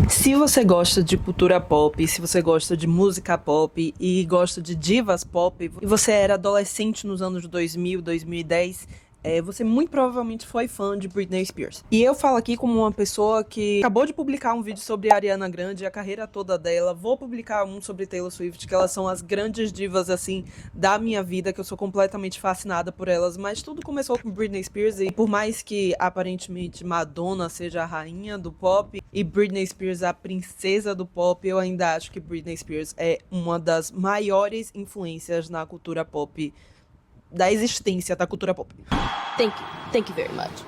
Se você gosta de cultura pop, se você gosta de música pop e gosta de divas pop, e você era adolescente nos anos 2000, 2010, você muito provavelmente foi fã de Britney Spears. E eu falo aqui como uma pessoa que acabou de publicar um vídeo sobre a Ariana Grande, a carreira toda dela. Vou publicar um sobre Taylor Swift, que elas são as grandes divas, assim, da minha vida, que eu sou completamente fascinada por elas. Mas tudo começou com Britney Spears e por mais que aparentemente Madonna seja a rainha do pop e Britney Spears a princesa do pop, eu ainda acho que Britney Spears é uma das maiores influências na cultura pop, da existência da cultura pop. Thank you. Thank you very much.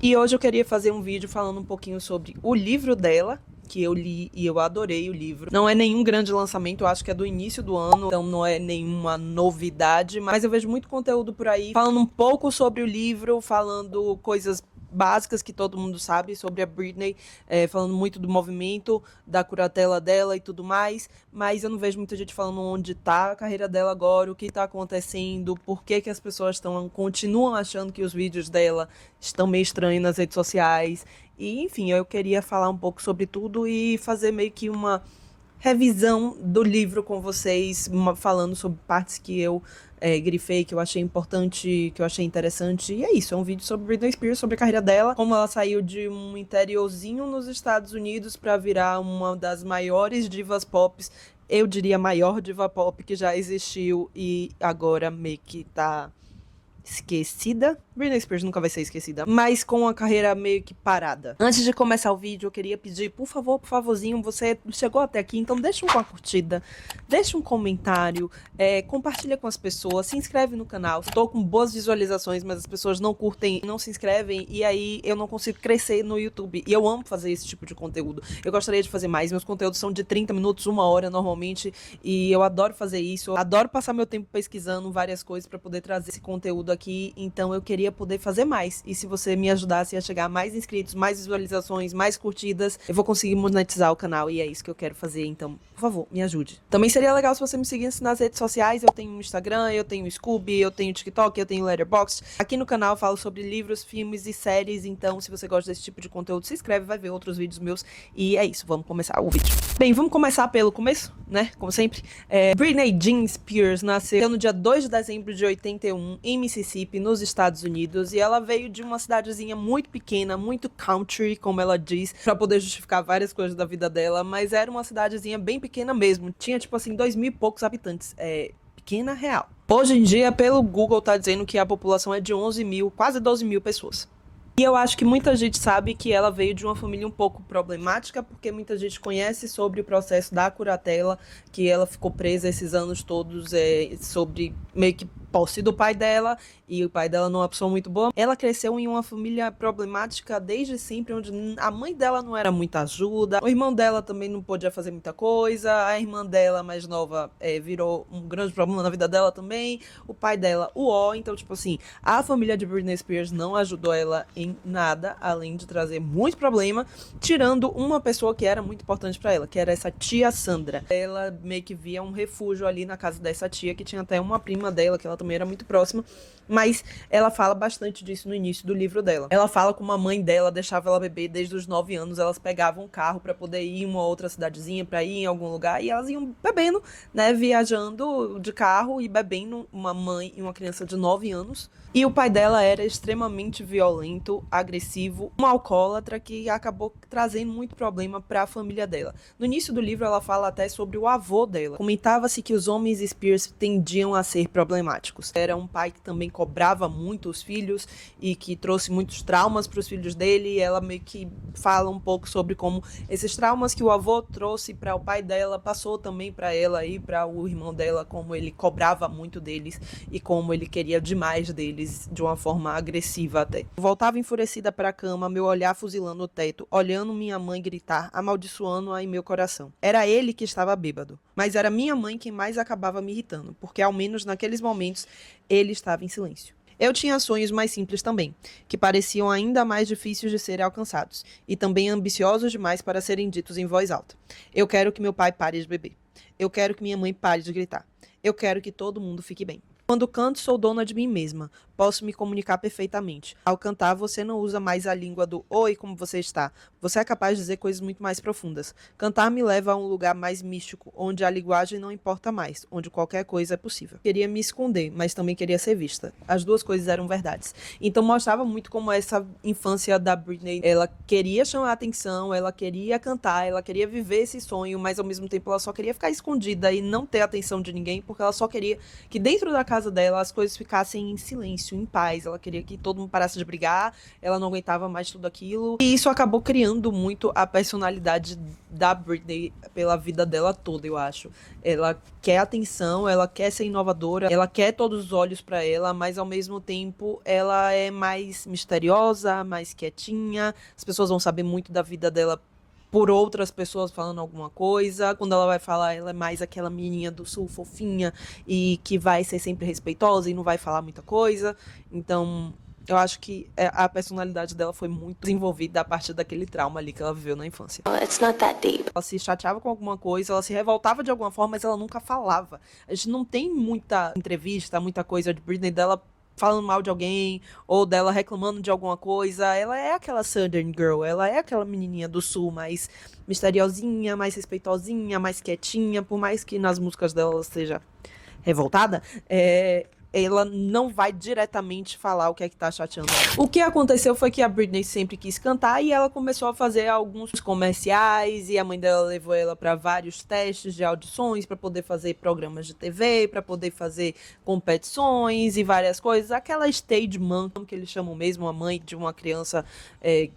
E hoje eu queria fazer um vídeo falando um pouquinho sobre o livro dela, que eu li e eu adorei o livro. Não é nenhum grande lançamento, eu acho que é do início do ano, então não é nenhuma novidade, mas eu vejo muito conteúdo por aí falando um pouco sobre o livro, falando coisas básicas que todo mundo sabe sobre a Britney, falando muito do movimento, da curatela dela e tudo mais, mas eu não vejo muita gente falando onde tá a carreira dela agora, o que tá acontecendo, por que que as pessoas continuam achando que os vídeos dela estão meio estranhos nas redes sociais, e enfim, eu queria falar um pouco sobre tudo e fazer meio que uma revisão do livro com vocês, falando sobre partes que eu grifei, que eu achei importante, que eu achei interessante. E é isso, é um vídeo sobre Britney Spears, sobre a carreira dela, como ela saiu de um interiorzinho nos Estados Unidos para virar uma das maiores divas pop, eu diria a maior diva pop que já existiu e agora meio que tá esquecida. Britney Spears nunca vai ser esquecida, mas com a carreira meio que parada. Antes de começar o vídeo, eu queria pedir, por favor, por favorzinho, você chegou até aqui, então deixa uma curtida, deixa um comentário, compartilha com as pessoas, se inscreve no canal. Estou com boas visualizações, mas as pessoas não curtem, não se inscrevem, e aí eu não consigo crescer no YouTube. E eu amo fazer esse tipo de conteúdo. Eu gostaria de fazer mais, meus conteúdos são de 30 minutos, 1 hora normalmente, e eu adoro fazer isso, eu adoro passar meu tempo pesquisando várias coisas para poder trazer esse conteúdo aqui, então eu queria poder fazer mais, e se você me ajudasse a chegar a mais inscritos, mais visualizações, mais curtidas, eu vou conseguir monetizar o canal, e é isso que eu quero fazer, então, por favor, me ajude. Também seria legal se você me seguisse nas redes sociais, eu tenho Instagram, eu tenho Scooby, eu tenho TikTok, eu tenho Letterboxd. Aqui no canal eu falo sobre livros, filmes e séries, então se você gosta desse tipo de conteúdo, se inscreve, vai ver outros vídeos meus, e é isso, vamos começar o vídeo. Bem, vamos começar pelo começo, né, como sempre. Britney Jean Spears nasceu no dia 2 de dezembro de 81, em Mississippi, nos Estados Unidos, e ela veio de uma cidadezinha muito pequena, muito country, como ela diz, pra poder justificar várias coisas da vida dela, mas era uma cidadezinha bem pequena mesmo, tinha tipo assim 2.000 e poucos habitantes, pequena real. Hoje em dia, pelo Google tá dizendo que a população é de 11 mil, quase 12 mil pessoas. E eu acho que muita gente sabe que ela veio de uma família um pouco problemática, porque muita gente conhece sobre o processo da curatela, que ela ficou presa esses anos todos, sobre meio que posse do pai dela, e o pai dela não é uma pessoa muito boa. Ela cresceu em uma família problemática desde sempre, onde a mãe dela não era muita ajuda, o irmão dela também não podia fazer muita coisa, a irmã dela mais nova virou um grande problema na vida dela também, o pai dela então tipo assim, a família de Britney Spears não ajudou ela em nada, além de trazer muito problema, tirando uma pessoa que era muito importante pra ela, que era essa tia Sandra. Ela meio que via um refúgio ali na casa dessa tia, que tinha até uma prima dela, que ela também era muito próxima, mas ela fala bastante disso no início do livro dela. Ela fala como a mãe dela deixava ela beber desde os 9 anos, elas pegavam um carro pra poder ir em uma outra cidadezinha, pra ir em algum lugar, e elas iam bebendo, né, viajando de carro e bebendo, uma mãe e uma criança de 9 anos. E o pai dela era extremamente violento, agressivo, um alcoólatra que acabou trazendo muito problema para a família dela. No início do livro ela fala até sobre o avô dela. Comentava-se que os homens Spears tendiam a ser problemáticos. Era um pai que também cobrava muito os filhos e que trouxe muitos traumas para os filhos dele, e ela meio que fala um pouco sobre como esses traumas que o avô trouxe para o pai dela passou também para ela e para o irmão dela, como ele cobrava muito deles e como ele queria demais deles, de uma forma agressiva até. Voltava enfurecida para a cama, meu olhar fuzilando o teto, olhando minha mãe gritar, amaldiçoando-a em meu coração. Era ele que estava bêbado, mas era minha mãe quem mais acabava me irritando, porque ao menos naqueles momentos ele estava em silêncio. Eu tinha sonhos mais simples também, que pareciam ainda mais difíceis de serem alcançados, e também ambiciosos demais para serem ditos em voz alta. Eu quero que meu pai pare de beber. Eu quero que minha mãe pare de gritar. Eu quero que todo mundo fique bem. Quando canto, sou dona de mim mesma. posso me comunicar perfeitamente. Ao cantar, você não usa mais a língua do oi, como você está. Você é capaz de dizer coisas muito mais profundas. Cantar me leva a um lugar mais místico, onde a linguagem não importa mais, onde qualquer coisa é possível. Queria me esconder, mas também queria ser vista. As duas coisas eram verdades. Então mostrava muito como essa infância da Britney, ela queria chamar a atenção, ela queria cantar, ela queria viver esse sonho, mas ao mesmo tempo ela só queria ficar escondida e não ter atenção de ninguém, porque ela só queria que dentro da casa dela as coisas ficassem em silêncio, em paz. Ela queria que todo mundo parasse de brigar, ela não aguentava mais tudo aquilo. E isso acabou criando muito a personalidade da Britney pela vida dela toda, eu acho. Ela quer atenção, ela quer ser inovadora, ela quer todos os olhos pra ela, mas ao mesmo tempo ela é mais misteriosa, mais quietinha. As pessoas vão saber muito da vida dela por outras pessoas falando alguma coisa. Quando ela vai falar, ela é mais aquela menininha do sul, fofinha, e que vai ser sempre respeitosa e não vai falar muita coisa. Então, eu acho que a personalidade dela foi muito desenvolvida a partir daquele trauma ali que ela viveu na infância. It's not that deep. Ela se chateava com alguma coisa, ela se revoltava de alguma forma, mas ela nunca falava. A gente não tem muita entrevista, muita coisa de Britney dela falando mal de alguém, ou dela reclamando de alguma coisa. Ela é aquela Southern Girl, ela é aquela menininha do sul, mais misteriosinha, mais respeitosinha, mais quietinha, por mais que nas músicas dela ela seja revoltada, ela não vai diretamente falar o que é que tá chateando ela. O que aconteceu foi que a Britney sempre quis cantar e ela começou a fazer alguns comerciais, e a mãe dela levou ela para vários testes de audições para poder fazer programas de TV, para poder fazer competições e várias coisas. Aquela stage mom, que eles chamam mesmo, a mãe de uma criança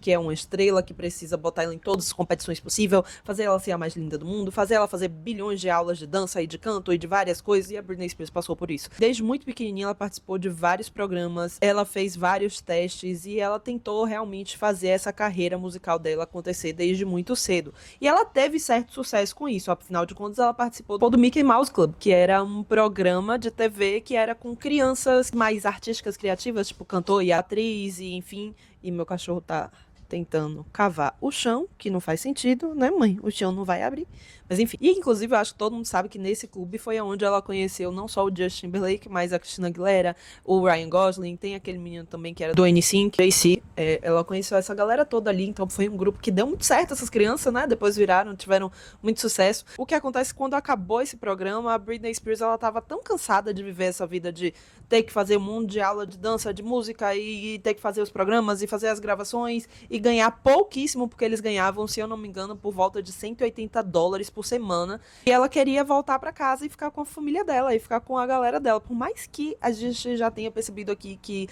que é uma estrela, que precisa botar ela em todas as competições possíveis, fazer ela ser a mais linda do mundo, fazer ela fazer bilhões de aulas de dança e de canto e de várias coisas, e a Britney Spears passou por isso. Desde muito pequenininha ela participou de vários programas, ela fez vários testes e ela tentou realmente fazer essa carreira musical dela acontecer desde muito cedo. E ela teve certo sucesso com isso, afinal de contas ela participou do Mickey Mouse Club, que era um programa de TV que era com crianças mais artísticas, criativas, tipo cantor e atriz, e enfim, e meu cachorro tá tentando cavar o chão, que não faz sentido, né, mãe? O chão não vai abrir. Mas enfim. E inclusive eu acho que todo mundo sabe que nesse clube foi onde ela conheceu não só o Justin Timberlake, mas a Christina Aguilera, o Ryan Gosling, tem aquele menino também que era do NSYNC, JC. Ela conheceu essa galera toda ali, então foi um grupo que deu muito certo, essas crianças, né? Depois tiveram muito sucesso. O que acontece quando acabou esse programa, a Britney Spears, ela tava tão cansada de viver essa vida de ter que fazer um monte de aula de dança, de música, e ter que fazer os programas e fazer as gravações e ganhar pouquíssimo, porque eles ganhavam, se eu não me engano, por volta de $180 por semana. E ela queria voltar pra casa e ficar com a família dela, e ficar com a galera dela. Por mais que a gente já tenha percebido aqui que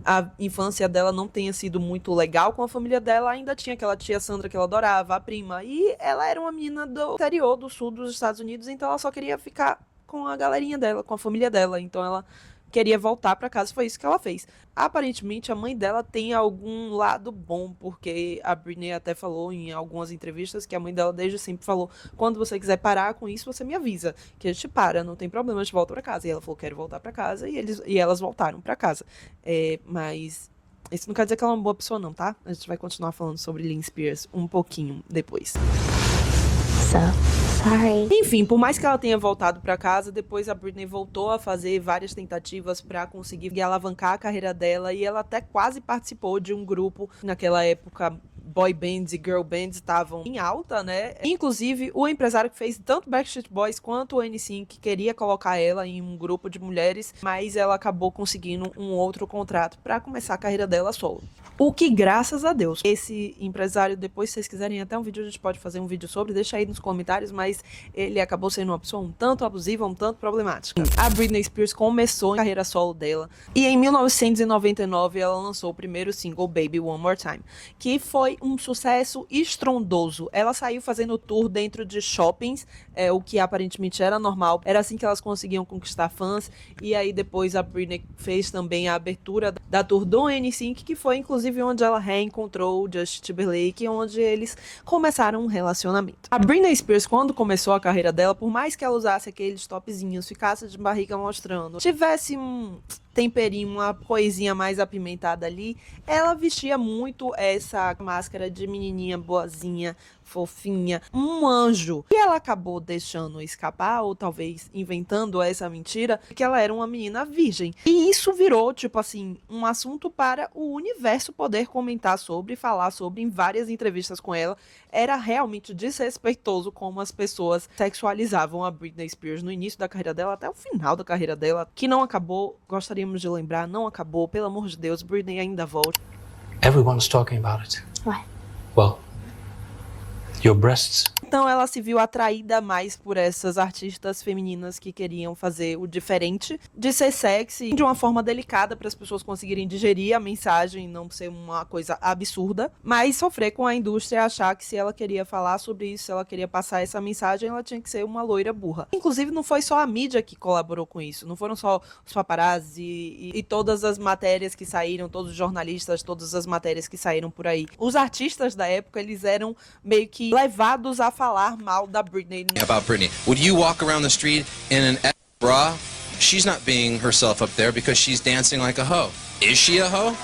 a infância dela não tenha sido muito legal com a família dela, ainda tinha aquela tia Sandra que ela adorava, a prima. E ela era uma menina do interior, do sul dos Estados Unidos, então ela só queria ficar com a galerinha dela, com a família dela. Então ela queria voltar para casa, foi isso que ela fez. Aparentemente, a mãe dela tem algum lado bom, porque a Britney até falou em algumas entrevistas que a mãe dela desde sempre falou: quando você quiser parar com isso, você me avisa, que a gente para, não tem problema, a gente volta para casa. E ela falou: quero voltar para casa, e elas voltaram para casa. Mas isso não quer dizer que ela é uma boa pessoa não, tá? A gente vai continuar falando sobre Lynn Spears um pouquinho depois. Sorry. Enfim, por mais que ela tenha voltado pra casa, depois a Britney voltou a fazer várias tentativas pra conseguir alavancar a carreira dela, e ela até quase participou de um grupo. Naquela época, boy bands e girl bands estavam em alta, né? Inclusive, o empresário que fez tanto Backstreet Boys quanto o NSYNC queria colocar ela em um grupo de mulheres, mas ela acabou conseguindo um outro contrato pra começar a carreira dela solo. O que, graças a Deus, esse empresário, depois se vocês quiserem até um vídeo, a gente pode fazer um vídeo sobre, deixa aí nos comentários, mas ele acabou sendo uma pessoa um tanto abusiva, um tanto problemática. A Britney Spears começou a carreira solo dela, e em 1999 ela lançou o primeiro single, Baby One More Time, que foi um sucesso estrondoso. Ela saiu fazendo tour dentro de shoppings, o que aparentemente era normal, era assim que elas conseguiam conquistar fãs. E aí depois a Britney fez também a abertura da tour do NSYNC, que foi inclusive onde ela reencontrou o Justin Timberlake, onde eles começaram um relacionamento. A Britney Spears, quando começou a carreira dela, por mais que ela usasse aqueles topzinhos, ficasse de barriga mostrando, tivesse um temperinho, uma coisinha mais apimentada ali, ela vestia muito essa máscara de menininha boazinha, fofinha, um anjo. E ela acabou deixando escapar, ou talvez inventando essa mentira, que ela era uma menina virgem. E isso virou, tipo assim, um assunto para o universo poder comentar sobre, falar sobre em várias entrevistas com ela. Era realmente desrespeitoso como as pessoas sexualizavam a Britney Spears no início da carreira dela até o final da carreira dela, que não acabou, gostaríamos de lembrar, não acabou, pelo amor de Deus, Britney ainda volta. Everyone's talking about it. What? Well, your breasts. Então ela se viu atraída mais por essas artistas femininas que queriam fazer o diferente, de ser sexy de uma forma delicada para as pessoas conseguirem digerir a mensagem, não ser uma coisa absurda, mas sofrer com a indústria, achar que se ela queria falar sobre isso, se ela queria passar essa mensagem, ela tinha que ser uma loira burra. Inclusive não foi só a mídia que colaborou com isso, não foram só os paparazzi e todas as matérias que saíram, todos os jornalistas, todas as matérias que saíram por aí. Os artistas da época, eles eram meio que levados a falar mal da Britney. About Britney. Would you walk around the street in an bra? She's not being herself up there because she's dancing like a hoe. Is she a hoe?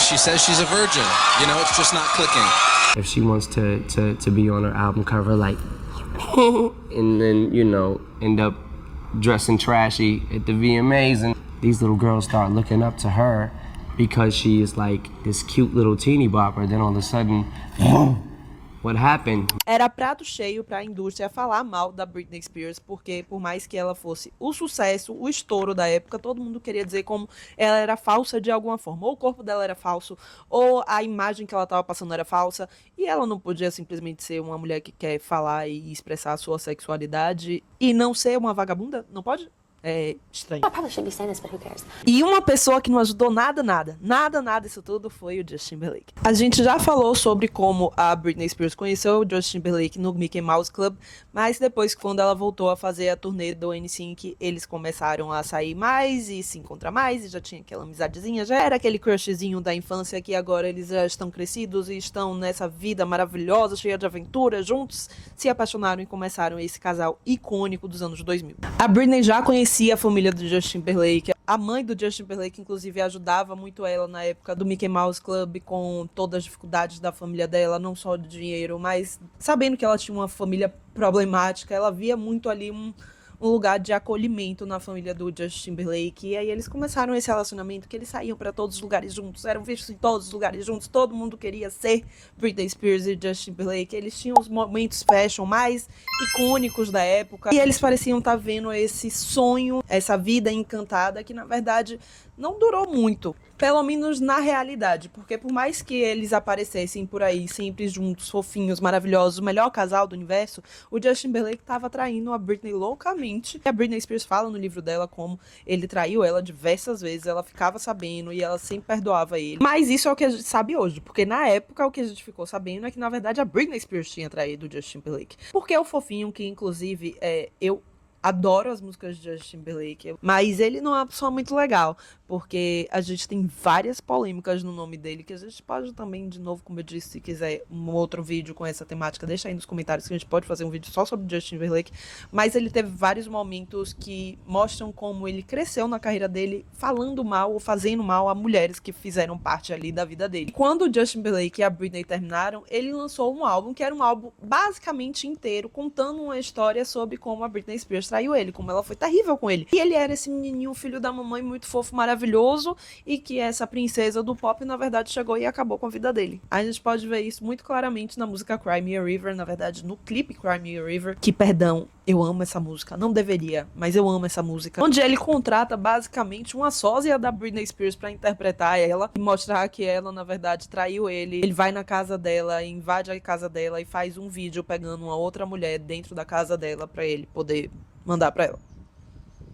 She says she's a virgin. You know, it's just not clicking. If she wants to be on her album cover, like, and then, you know, end up dressing trashy at the VMAs, and these little girls start looking up to her because she is like this cute little teeny bopper, then all of a sudden, what happened? Era prato cheio para a indústria falar mal da Britney Spears, porque por mais que ela fosse o sucesso, o estouro da época, todo mundo queria dizer como ela era falsa de alguma forma. Ou o corpo dela era falso, ou a imagem que ela estava passando era falsa, e ela não podia simplesmente ser uma mulher que quer falar e expressar a sua sexualidade e não ser uma vagabunda? Não pode? É estranho. I probably shouldn't be saying this, but who cares? E uma pessoa que não ajudou nada isso tudo foi o Justin Timberlake. A gente já falou sobre como a Britney Spears conheceu o Justin Timberlake no Mickey Mouse Club, mas depois, quando ela voltou a fazer a turnê do NSYNC, eles começaram a sair mais e se encontrar mais, e já tinha aquela amizadezinha, já era aquele crushzinho da infância que agora eles já estão crescidos e estão nessa vida maravilhosa, cheia de aventuras, juntos se apaixonaram e começaram esse casal icônico dos anos 2000. A Britney já conhecia a família do Justin Timberlake. A mãe do Justin Timberlake, inclusive, ajudava muito ela na época do Mickey Mouse Club com todas as dificuldades da família dela, não só de dinheiro, mas sabendo que ela tinha uma família problemática, ela via muito ali um lugar de acolhimento na família do Justin Timberlake. E aí eles começaram esse relacionamento que eles saíam para todos os lugares juntos, eram vistos em todos os lugares juntos, todo mundo queria ser Britney Spears e Justin Timberlake. Eles tinham os momentos fashion mais icônicos da época e eles pareciam estar vendo esse sonho, essa vida encantada que na verdade não durou muito, pelo menos na realidade, porque por mais que eles aparecessem por aí sempre juntos, fofinhos, maravilhosos, o melhor casal do universo, o Justin Timberlake estava traindo a Britney loucamente. E a Britney Spears fala no livro dela como ele traiu ela diversas vezes, ela ficava sabendo e ela sempre perdoava ele. Mas isso é o que a gente sabe hoje, porque na época o que a gente ficou sabendo é que na verdade a Britney Spears tinha traído o Justin Timberlake. Porque é o fofinho que inclusive eu adoro as músicas de Justin Timberlake, mas ele não é uma pessoa muito legal, porque a gente tem várias polêmicas no nome dele, que a gente pode também, de novo, como eu disse, se quiser um outro vídeo com essa temática, deixa aí nos comentários que a gente pode fazer um vídeo só sobre Justin Timberlake, mas ele teve vários momentos que mostram como ele cresceu na carreira dele, falando mal ou fazendo mal a mulheres que fizeram parte ali da vida dele. Quando o Justin Timberlake e a Britney terminaram, ele lançou um álbum que era um álbum basicamente inteiro, contando uma história sobre como a Britney Spears traiu ele, como ela foi terrível com ele. E ele era esse menininho, filho da mamãe, muito fofo, maravilhoso, e que essa princesa do pop, na verdade, chegou e acabou com a vida dele. A gente pode ver isso muito claramente na música Cry Me a River, na verdade, no clipe Cry Me a River, que, perdão, eu amo essa música, não deveria, mas eu amo essa música, onde ele contrata basicamente uma sósia da Britney Spears pra interpretar ela e mostrar que ela, na verdade, traiu ele. Ele vai na casa dela, invade a casa dela e faz um vídeo pegando uma outra mulher dentro da casa dela pra ele poder mandar pra ela.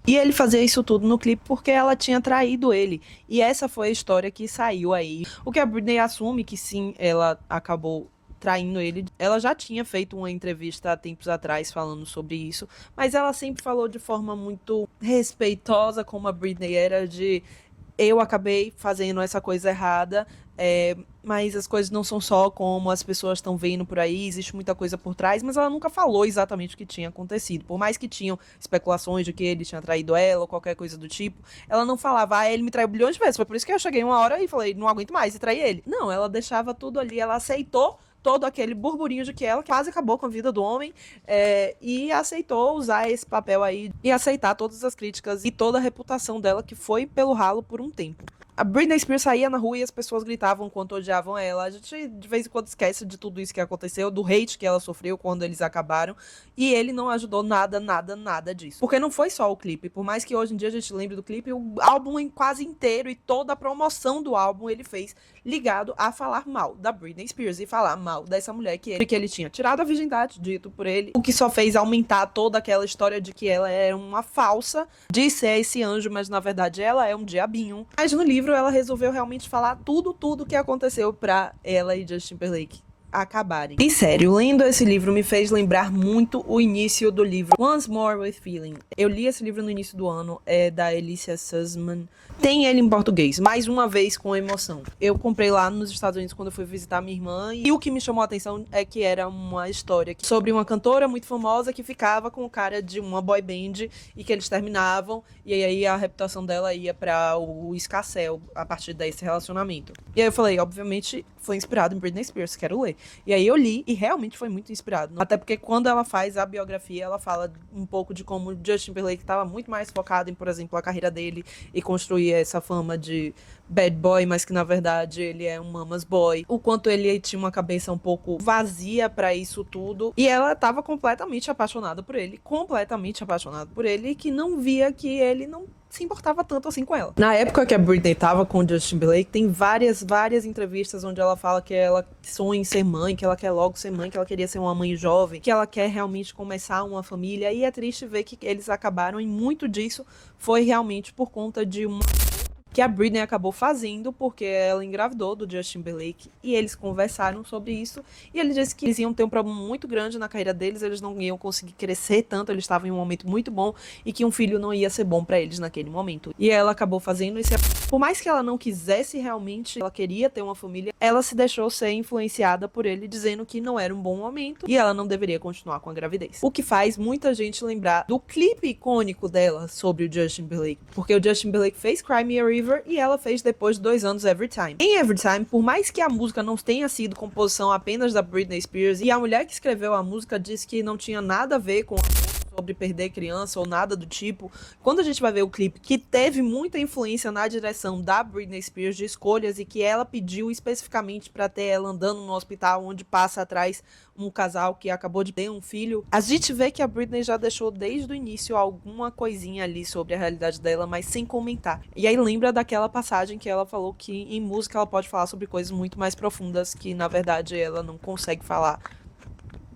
E ele fazia isso tudo no clipe porque ela tinha traído ele. E essa foi a história que saiu aí. O que a Britney assume que sim, ela acabou traindo ele. Ela já tinha feito uma entrevista há tempos atrás falando sobre isso, mas ela sempre falou de forma muito respeitosa, como a Britney era, de eu acabei fazendo essa coisa errada, mas as coisas não são só como as pessoas estão vendo por aí, existe muita coisa por trás, mas ela nunca falou exatamente o que tinha acontecido. Por mais que tinham especulações de que ele tinha traído ela ou qualquer coisa do tipo, ela não falava, ele me traiu bilhões de vezes, foi por isso que eu cheguei uma hora e falei, não aguento mais, e traí ele. Não, ela deixava tudo ali, ela aceitou todo aquele burburinho de que ela quase acabou com a vida do homem, e aceitou usar esse papel aí e aceitar todas as críticas e toda a reputação dela que foi pelo ralo por um tempo. A Britney Spears saía na rua e as pessoas gritavam quanto odiavam ela. A gente de vez em quando esquece de tudo isso que aconteceu, do hate que ela sofreu quando eles acabaram, e ele não ajudou nada disso. Porque não foi só o clipe, por mais que hoje em dia a gente lembre do clipe, o álbum em quase inteiro e toda a promoção do álbum ele fez ligado a falar mal da Britney Spears e falar mal dessa mulher que ele tinha tirado a virgindade, dito por ele, o que só fez aumentar toda aquela história de que ela era uma falsa, de ser esse anjo, mas na verdade ela é um diabinho. Mas no livro ela resolveu realmente falar tudo que aconteceu pra ela e Justin Timberlake acabarem. E sério, lendo esse livro me fez lembrar muito o início do livro Once More with Feeling. Eu li esse livro no início do ano, é da Alicia Sussman. Tem ele em português, mais uma vez com emoção. Eu comprei lá nos Estados Unidos quando eu fui visitar minha irmã, e o que me chamou a atenção é que era uma história sobre uma cantora muito famosa que ficava com o cara de uma boy band e que eles terminavam, e aí a reputação dela ia para o escassel a partir desse relacionamento. E aí eu falei, obviamente foi inspirado em Britney Spears, quero ler. E aí eu li e realmente foi muito inspirado. Até porque quando ela faz a biografia, ela fala um pouco de como Justin Timberlake estava muito mais focado em, por exemplo, a carreira dele e construir essa fama de bad boy, mas que na verdade ele é um mama's boy. O quanto ele tinha uma cabeça um pouco vazia pra isso tudo. E ela estava completamente apaixonada por ele, e que não via que ele não se importava tanto assim com ela. Na época que a Britney tava com o Justin Timberlake, tem várias entrevistas onde ela fala que ela sonha em ser mãe, que ela quer logo ser mãe, que ela queria ser uma mãe jovem, que ela quer realmente começar uma família, e é triste ver que eles acabaram, e muito disso foi realmente por conta de uma que a Britney acabou fazendo, porque ela engravidou do Justin Timberlake, e eles conversaram sobre isso, e ele disse que eles iam ter um problema muito grande na carreira deles, eles não iam conseguir crescer tanto, eles estavam em um momento muito bom, e que um filho não ia ser bom pra eles naquele momento. E ela acabou fazendo isso. Por mais que ela não quisesse realmente, ela queria ter uma família, ela se deixou ser influenciada por ele, dizendo que não era um bom momento, e ela não deveria continuar com a gravidez. O que faz muita gente lembrar do clipe icônico dela sobre o Justin Timberlake, porque o Justin Timberlake fez Cry Me a River, e ela fez depois de 2 anos Everytime. Em Everytime, por mais que a música não tenha sido composição apenas da Britney Spears, e a mulher que escreveu a música disse que não tinha nada a ver com sobre perder criança ou nada do tipo, quando a gente vai ver o clipe, que teve muita influência na direção da Britney Spears de escolhas, e que ela pediu especificamente para ter ela andando no hospital onde passa atrás um casal que acabou de ter um filho, a gente vê que a Britney já deixou desde o início alguma coisinha ali sobre a realidade dela, mas sem comentar. E aí lembra daquela passagem que ela falou que em música ela pode falar sobre coisas muito mais profundas que na verdade ela não consegue falar,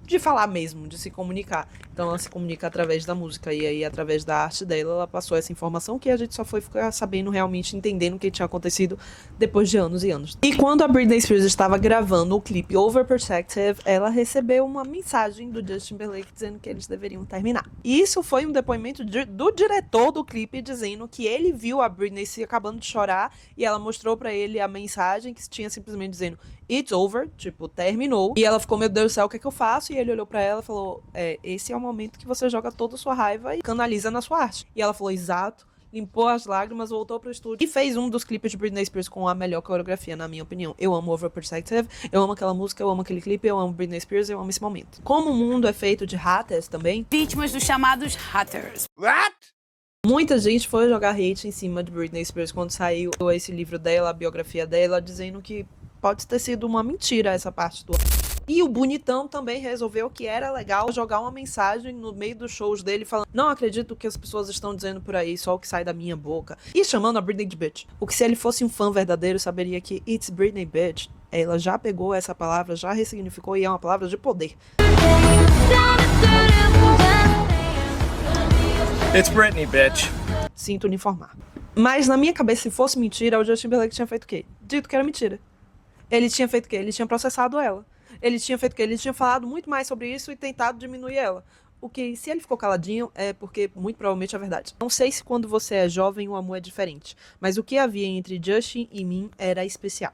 de falar mesmo, de se comunicar. Então ela se comunica através da música, e aí através da arte dela ela passou essa informação que a gente só foi ficar sabendo realmente, entendendo o que tinha acontecido depois de anos e anos. E quando a Britney Spears estava gravando o clipe Overprotective, ela recebeu uma mensagem do Justin Timberlake dizendo que eles deveriam terminar. E isso foi um depoimento do diretor do clipe, dizendo que ele viu a Britney se acabando de chorar, e ela mostrou pra ele a mensagem que tinha simplesmente dizendo It's over, tipo, terminou. E ela ficou, meu Deus do céu, o que é que eu faço? E ele olhou pra ela e falou, esse é o momento que você joga toda a sua raiva e canaliza na sua arte. E ela falou, exato, limpou as lágrimas, voltou pro estúdio e fez um dos clipes de Britney Spears com a melhor coreografia, na minha opinião. Eu amo Overprotective, eu amo aquela música, eu amo aquele clipe, eu amo Britney Spears, eu amo esse momento. Como o mundo é feito de haters também, Vítimas dos chamados haters. muita gente foi jogar hate em cima de Britney Spears quando saiu esse livro dela, a biografia dela, dizendo que pode ter sido uma mentira essa parte do... E o bonitão também resolveu que era legal jogar uma mensagem no meio dos shows dele falando, não acredito que as pessoas estão dizendo por aí, só o que sai da minha boca. E chamando a Britney de bitch. O que se ele fosse um fã verdadeiro, saberia que it's Britney bitch. Ela já pegou essa palavra, já ressignificou, e é uma palavra de poder. It's Britney, bitch. Sinto uniformar. Mas na minha cabeça, se fosse mentira, o Justin Timberlake tinha feito o quê? Dito que era mentira. Ele tinha feito o quê? Ele tinha processado ela. Ele tinha feito o quê? Ele tinha falado muito mais sobre isso e tentado diminuir ela. O que, se ele ficou caladinho, é porque muito provavelmente é verdade. Não sei se quando você é jovem o amor é diferente, mas o que havia entre Justin e mim era especial.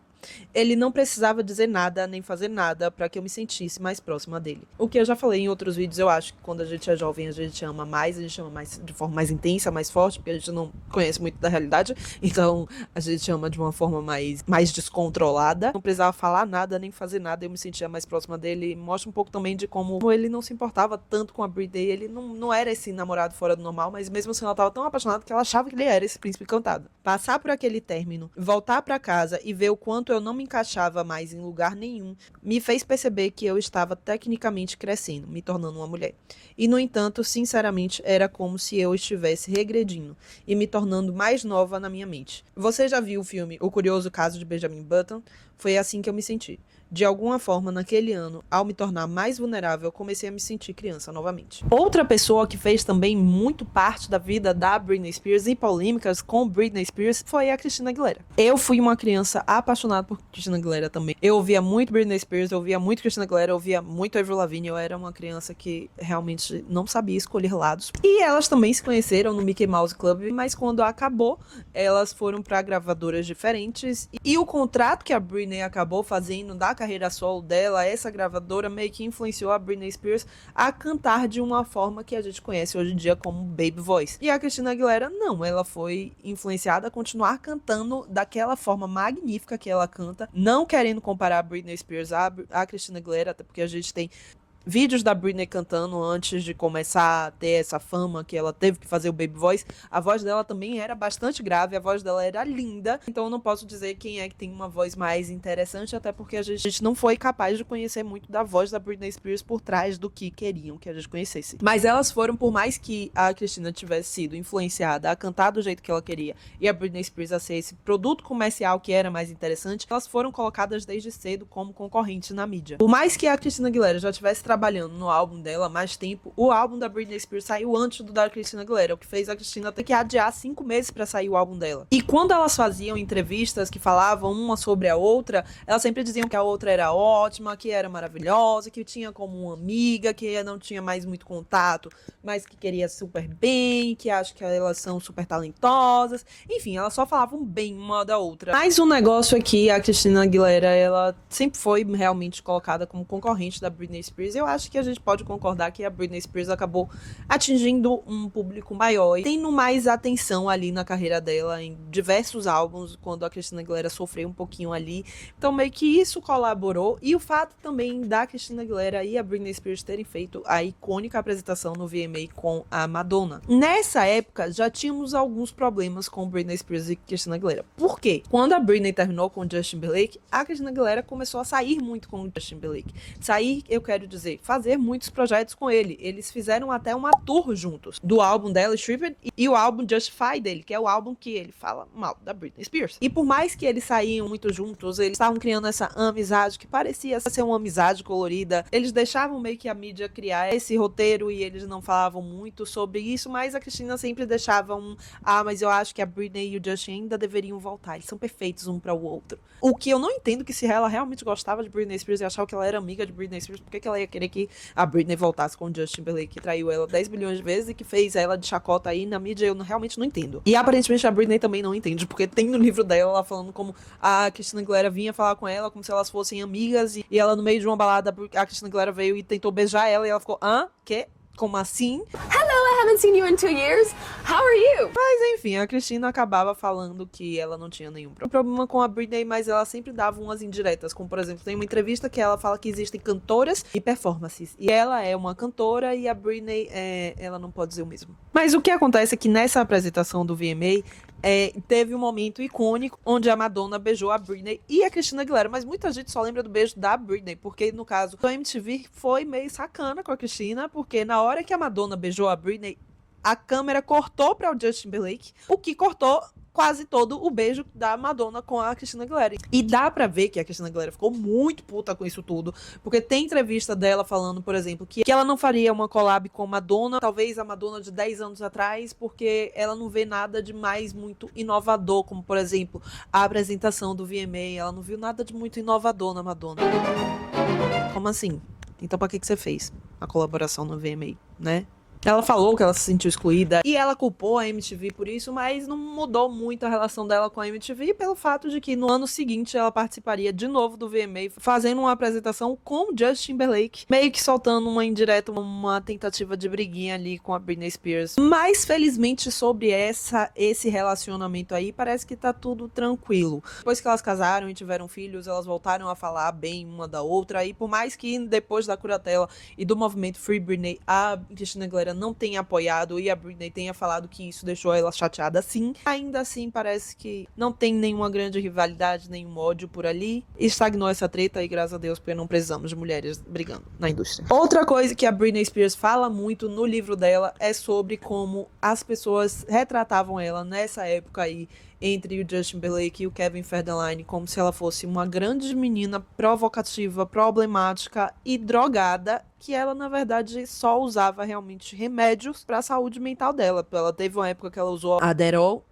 ele não precisava dizer nada, nem fazer nada para que eu me sentisse mais próxima dele. O que eu já falei em outros vídeos, eu acho que quando a gente é jovem, a gente ama mais de forma mais intensa, mais forte, porque a gente não conhece muito da realidade, então a gente ama de uma forma mais descontrolada. Não precisava falar nada, nem fazer nada, eu me sentia mais próxima dele. Mostra um pouco também de como ele não se importava tanto com a Britney, ele não era esse namorado fora do normal, mas mesmo assim ela tava tão apaixonada que ela achava que ele era esse príncipe encantado. Passar por aquele término, voltar pra casa e ver o quanto eu não me encaixava mais em lugar nenhum, me fez perceber que eu estava tecnicamente crescendo, me tornando uma mulher. E, no entanto, sinceramente, era como se eu estivesse regredindo e me tornando mais nova na minha mente. Você já viu o filme O Curioso Caso de Benjamin Button? Foi assim que eu me senti. De alguma forma, naquele ano, ao me tornar mais vulnerável, eu comecei a me sentir criança novamente. Outra pessoa que fez também muito parte da vida da Britney Spears e polêmicas com Britney Spears foi a Christina Aguilera. Eu fui uma criança apaixonada por Christina Aguilera também. Eu ouvia muito Britney Spears, eu ouvia muito Christina Aguilera, eu ouvia muito Avril Lavigne. Eu era uma criança que realmente não sabia escolher lados. E elas também se conheceram no Mickey Mouse Club, mas quando acabou, elas foram para gravadoras diferentes. E o contrato que a Britney acabou fazendo da carreira solo dela, essa gravadora meio que influenciou a Britney Spears a cantar de uma forma que a gente conhece hoje em dia como baby voice. E a Christina Aguilera não, ela foi influenciada a continuar cantando daquela forma magnífica que ela canta, não querendo comparar a Britney Spears a Christina Aguilera, até porque a gente tem vídeos da Britney cantando antes de começar a ter essa fama que ela teve que fazer o baby voice. A voz dela também era bastante grave, a voz dela era linda, então eu não posso dizer quem é que tem uma voz mais interessante, até porque a gente não foi capaz de conhecer muito da voz da Britney Spears por trás do que queriam que a gente conhecesse. Mas elas foram, por mais que a Christina tivesse sido influenciada a cantar do jeito que ela queria e a Britney Spears a ser esse produto comercial que era mais interessante, elas foram colocadas desde cedo como concorrentes na mídia. Por mais que a Christina Aguilera já tivesse trabalhando no álbum dela há mais tempo, o álbum da Britney Spears saiu antes do da Christina Aguilera, o que fez a Christina ter que adiar 5 meses pra sair o álbum dela. E quando elas faziam entrevistas que falavam uma sobre a outra, elas sempre diziam que a outra era ótima, que era maravilhosa, que tinha como uma amiga, que não tinha mais muito contato, mas que queria super bem, que acha que elas são super talentosas. Enfim, elas só falavam bem uma da outra. Mas o negócio é que a Christina Aguilera, ela sempre foi realmente colocada como concorrente da Britney Spears. Eu acho que a gente pode concordar que a Britney Spears acabou atingindo um público maior e tendo mais atenção ali na carreira dela em diversos álbuns, quando a Christina Aguilera sofreu um pouquinho ali. Então meio que isso colaborou, e o fato também da Christina Aguilera e a Britney Spears terem feito a icônica apresentação no VMA com a Madonna. Nessa época já tínhamos alguns problemas com Britney Spears e Christina Aguilera. Por quê? Quando a Britney terminou com o Justin Timberlake, a Christina Aguilera começou a sair muito com o Justin Timberlake. Sair, eu quero dizer, fazer muitos projetos com ele. Eles fizeram até uma tour juntos, do álbum dela, Stripped, e o álbum Justify dele, que é o álbum que ele fala mal da Britney Spears. E por mais que eles saíam muito juntos, eles estavam criando essa amizade que parecia ser uma amizade colorida. Eles deixavam meio que a mídia criar esse roteiro e eles não falavam muito sobre isso, mas a Christina sempre deixava mas eu acho que a Britney e o Justin ainda deveriam voltar. Eles são perfeitos um para o outro. O que eu não entendo, que se ela realmente gostava de Britney Spears e achava que ela era amiga de Britney Spears, por que ela ia querer que a Britney voltasse com o Justin Timberlake, que traiu ela 10 bilhões de vezes e que fez ela de chacota aí na mídia? Eu realmente não entendo. E aparentemente a Britney também não entende, porque tem no livro dela ela falando como a Christina Aguilera vinha falar com ela como se elas fossem amigas, e ela no meio de uma balada, a Christina Aguilera veio e tentou beijar ela e ela ficou, quê? Como assim? Hello, I haven't seen you in 2 years. How are you? Mas enfim, a Christina acabava falando que ela não tinha nenhum problema com a Britney, mas ela sempre dava umas indiretas, como por exemplo, tem uma entrevista que ela fala que existem cantoras e performances, e ela é uma cantora e a Britney, ela não pode dizer o mesmo. Mas o que acontece é que nessa apresentação do VMA, teve um momento icônico onde a Madonna beijou a Britney e a Christina Aguilera, mas muita gente só lembra do beijo da Britney, porque no caso a MTV foi meio sacana com a Christina, porque na hora que a Madonna beijou a Britney, a câmera cortou para o Justin Timberlake, o que cortou quase todo o beijo da Madonna com a Christina Aguilera. E dá pra ver que a Christina Aguilera ficou muito puta com isso tudo, porque tem entrevista dela falando, por exemplo, que ela não faria uma collab com a Madonna, talvez a Madonna de 10 anos atrás, porque ela não vê nada de mais muito inovador, como por exemplo, a apresentação do VMA, ela não viu nada de muito inovador na Madonna. Como assim? Então pra que você fez a colaboração no VMA, né? Ela falou que ela se sentiu excluída e ela culpou a MTV por isso, mas não mudou muito a relação dela com a MTV pelo fato de que no ano seguinte ela participaria de novo do VMA, fazendo uma apresentação com Justin Timberlake, meio que soltando uma indireta, uma tentativa de briguinha ali com a Britney Spears. Mas felizmente sobre esse relacionamento aí parece que tá tudo tranquilo. Depois que elas casaram e tiveram filhos, elas voltaram a falar bem uma da outra, e por mais que depois da curatela e do movimento Free Britney, a Christina Aguilera não tenha apoiado e a Britney tenha falado que isso deixou ela chateada, sim, ainda assim parece que não tem nenhuma grande rivalidade, nenhum ódio por ali. Estagnou essa treta e graças a Deus, porque não precisamos de mulheres brigando na indústria. Outra coisa que a Britney Spears fala muito no livro dela é sobre como as pessoas retratavam ela nessa época aí entre o Justin Timberlake e o Kevin Federline, como se ela fosse uma grande menina provocativa, problemática e drogada, que ela, na verdade, só usava realmente remédios para a saúde mental dela. Ela teve uma época que ela usou Adderall,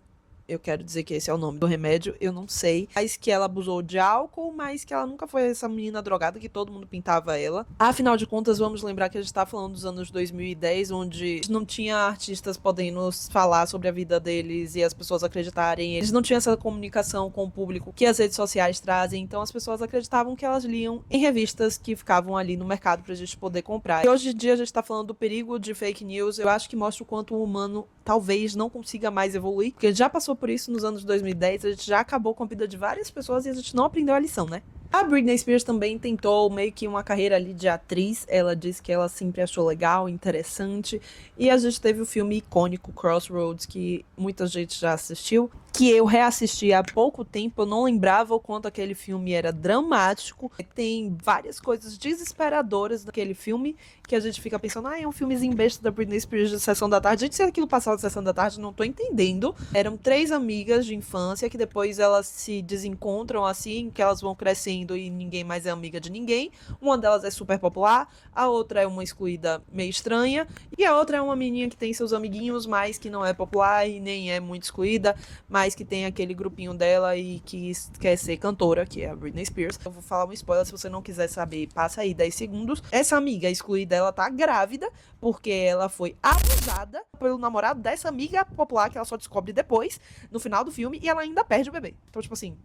eu quero dizer que esse é o nome do remédio, eu não sei, mas que ela abusou de álcool, mas que ela nunca foi essa menina drogada que todo mundo pintava ela. Afinal de contas, vamos lembrar que a gente tá falando dos anos 2010, onde não tinha artistas podendo falar sobre a vida deles e as pessoas acreditarem. Eles não tinham essa comunicação com o público que as redes sociais trazem, então as pessoas acreditavam que elas liam em revistas que ficavam ali no mercado pra gente poder comprar. E hoje em dia a gente tá falando do perigo de fake news, eu acho que mostra o quanto o humano talvez não consiga mais evoluir, porque já passou por isso nos anos 2010, a gente já acabou com a vida de várias pessoas e a gente não aprendeu a lição, né? A Britney Spears também tentou meio que uma carreira ali de atriz. Ela disse que ela sempre achou legal, interessante. E a gente teve o filme icônico Crossroads, que muita gente já assistiu, que eu reassisti há pouco tempo. Eu não lembrava o quanto aquele filme era dramático. Tem várias coisas desesperadoras naquele filme que a gente fica pensando, é um filmezinho besta da Britney Spears de Sessão da Tarde. Gente, se aquilo passava de Sessão da Tarde, não tô entendendo. Eram 3 amigas de infância que depois elas se desencontram assim, que elas vão crescendo e ninguém mais é amiga de ninguém. Uma delas é super popular, a outra é uma excluída meio estranha, e a outra é uma menina que tem seus amiguinhos, mas que não é popular e nem é muito excluída, mas que tem aquele grupinho dela e que quer ser cantora, que é a Britney Spears. Eu vou falar um spoiler, se você não quiser saber, passa aí 10 segundos. Essa amiga excluída, ela tá grávida, porque ela foi abusada pelo namorado dessa amiga popular, que ela só descobre depois, no final do filme, e ela ainda perde o bebê. Então, tipo assim,